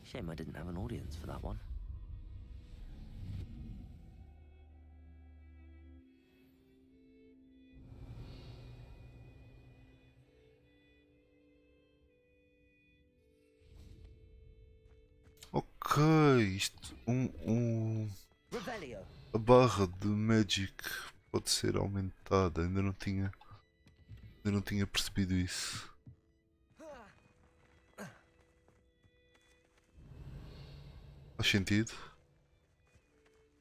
Shame I didn't have an audience for that one. Ok, isto. Revelio. A barra de Magic pode ser aumentada. Ainda não tinha percebido isso. Faz sentido?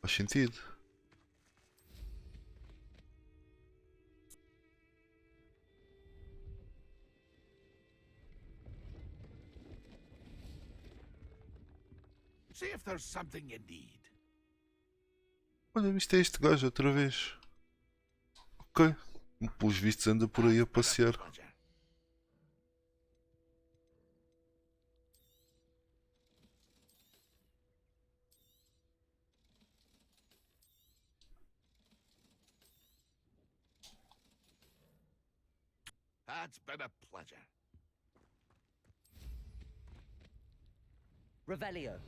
Faz sentido. See if there's something you need. Olha, viste este gajo outra vez. Ok. Pelos vistos anda por aí a passear. It's been a pleasure. Revelio.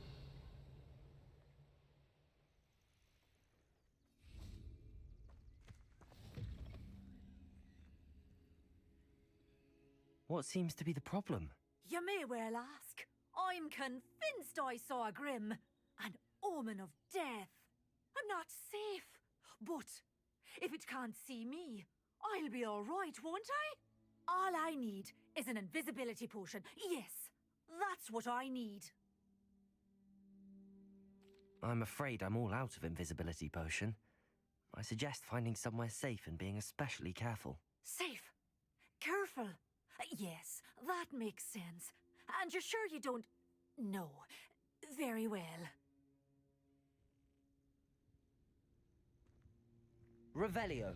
What seems to be the problem? You may well ask. I'm convinced I saw a grim, an omen of death. I'm not safe, but if it can't see me, I'll be all right, won't I? All I need is an invisibility potion. Yes, that's what I need. I'm afraid I'm all out of invisibility potion. I suggest finding somewhere safe and being especially careful. Safe? Careful? Yes, that makes sense. And you're sure you don't... No. Very well. Revelio.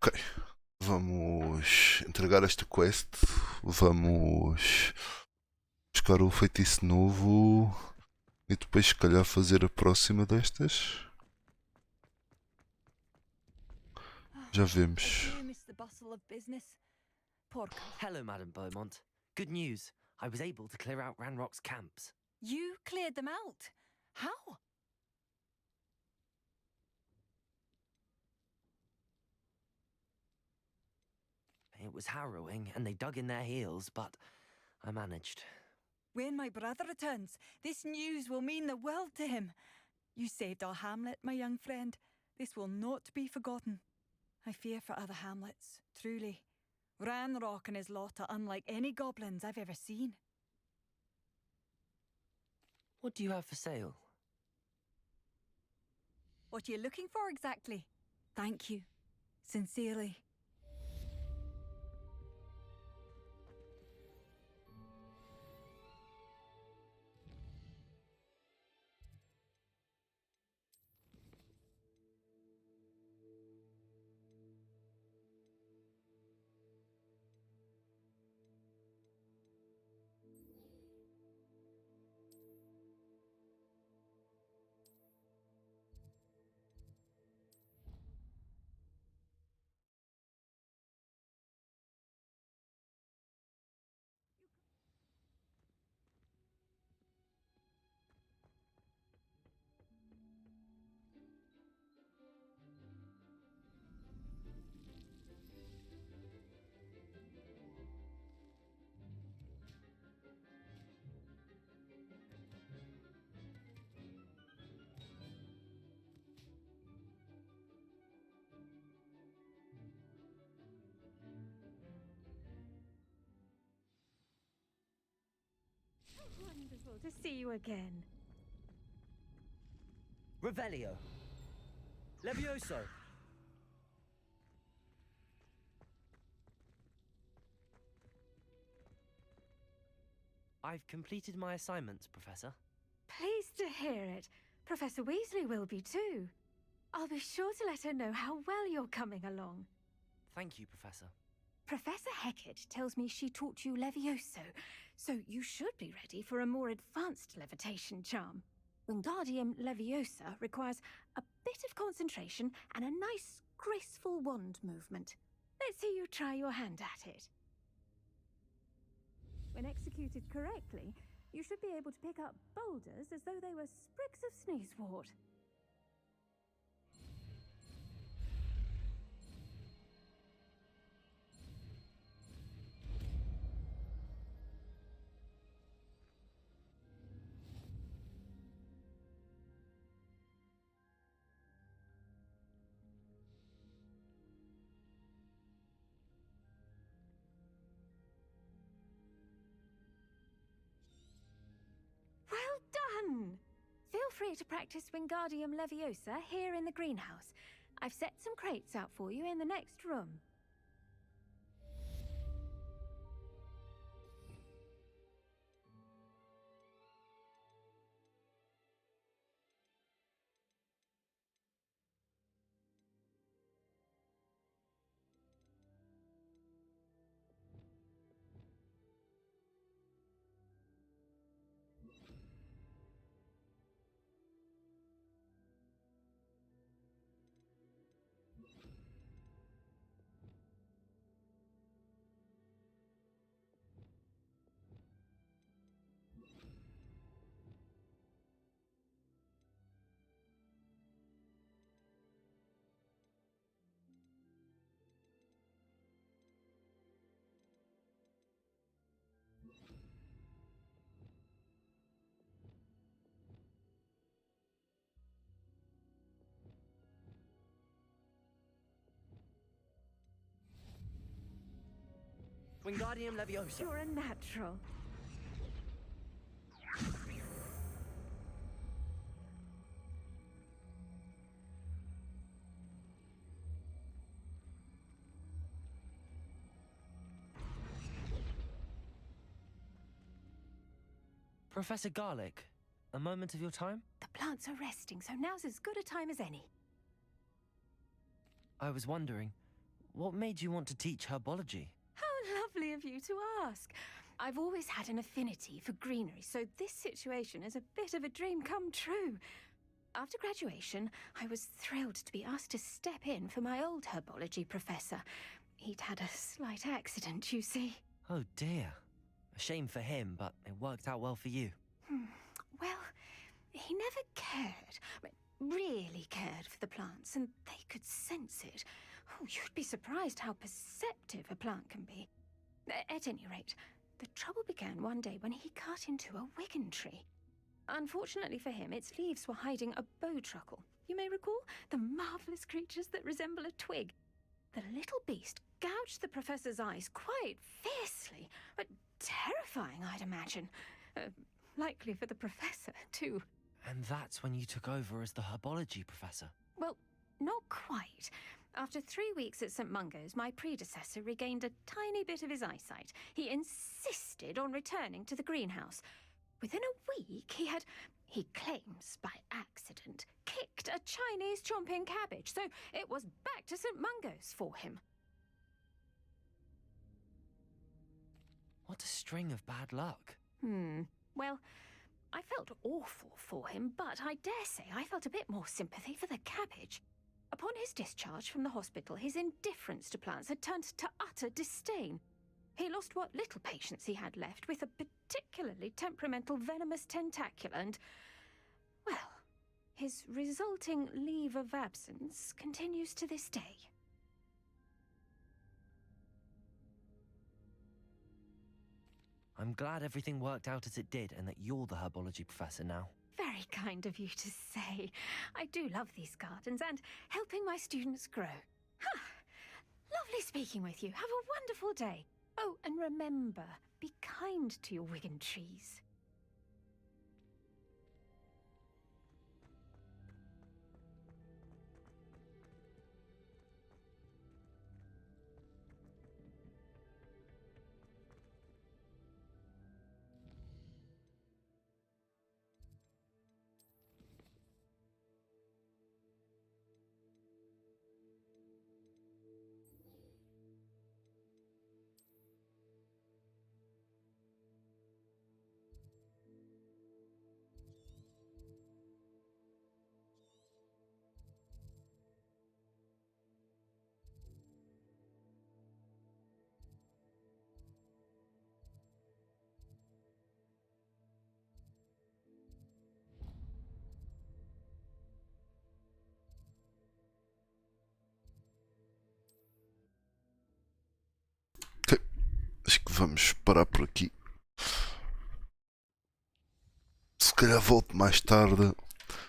Ok. Vamos entregar esta quest. Vamos buscar o feitiço novo. E depois se calhar fazer a próxima destas. Já vemos. You miss the bustle of business. Hello, Madam Beaumont. Good news. I was able to clear out Ranrock's camps. You cleared them out? How? It was harrowing, and they dug in their heels, but I managed. When my brother returns, this news will mean the world to him. You saved our hamlet, my young friend. This will not be forgotten. I fear for other hamlets, truly. Ranrock and his lot are unlike any goblins I've ever seen. What do you have for sale? What are you looking for exactly? Thank you. Sincerely. Wonderful to see you again. Revelio. Levioso. I've completed my assignments, Professor. Pleased to hear it. Professor Weasley will be too. I'll be sure to let her know how well you're coming along. Thank you, Professor. Professor Hecat tells me she taught you Levioso, so you should be ready for a more advanced levitation charm. Wingardium Leviosa requires a bit of concentration and a nice, graceful wand movement. Let's see you try your hand at it. When executed correctly, you should be able to pick up boulders as though they were sprigs of sneezewort. Feel free to practice Wingardium Leviosa here in the greenhouse. I've set some crates out for you in the next room. Wingardium Leviosa. You're a natural. Professor Garlick, a moment of your time? The plants are resting, so now's as good a time as any. I was wondering, what made you want to teach herbology? How lovely of you to ask. I've always had an affinity for greenery, so this situation is a bit of a dream come true. After graduation, I was thrilled to be asked to step in for my old herbology professor. He'd had a slight accident, you see. Oh dear. A shame for him, but it worked out well for you. Well, he never cared, really cared for the plants, and they could sense it. Oh, you'd be surprised how perceptive a plant can be. At any rate, the trouble began one day when he cut into a wigan tree. Unfortunately for him, its leaves were hiding a bowtruckle. You may recall the marvellous creatures that resemble a twig. The little beast gouged the professor's eyes quite fiercely, but terrifying, I'd imagine. Likely for the professor, too. And that's when you took over as the herbology professor? Well, not quite. After 3 weeks at St. Mungo's, my predecessor regained a tiny bit of his eyesight. He insisted on returning to the greenhouse. Within a week, he claims by accident, kicked a Chinese chomping cabbage, so it was back to St. Mungo's for him. What a string of bad luck. Well, I felt awful for him, but I dare say I felt a bit more sympathy for the cabbage. Upon his discharge from the hospital, his indifference to plants had turned to utter disdain. He lost what little patience he had left with a particularly temperamental venomous tentacula and, well, his resulting leave of absence continues to this day. I'm glad everything worked out as it did and that you're the herbology professor now. Very kind of you to say. I do love these gardens and helping my students grow. Lovely speaking with you. Have a wonderful day. Oh, and remember, be kind to your wigan trees. acho que vamos parar por aqui. Se calhar volto mais tarde,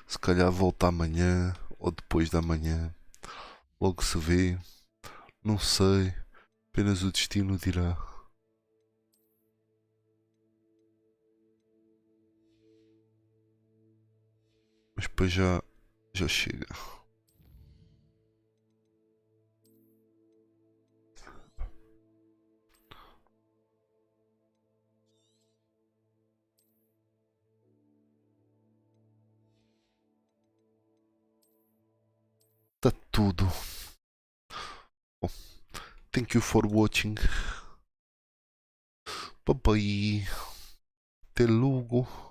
se calhar volto amanhã ou depois da manhã. Logo se vê. Não sei. Apenas o destino dirá. Mas depois já chega. Está tudo. Bom, thank you for watching. Bye bye. Até logo.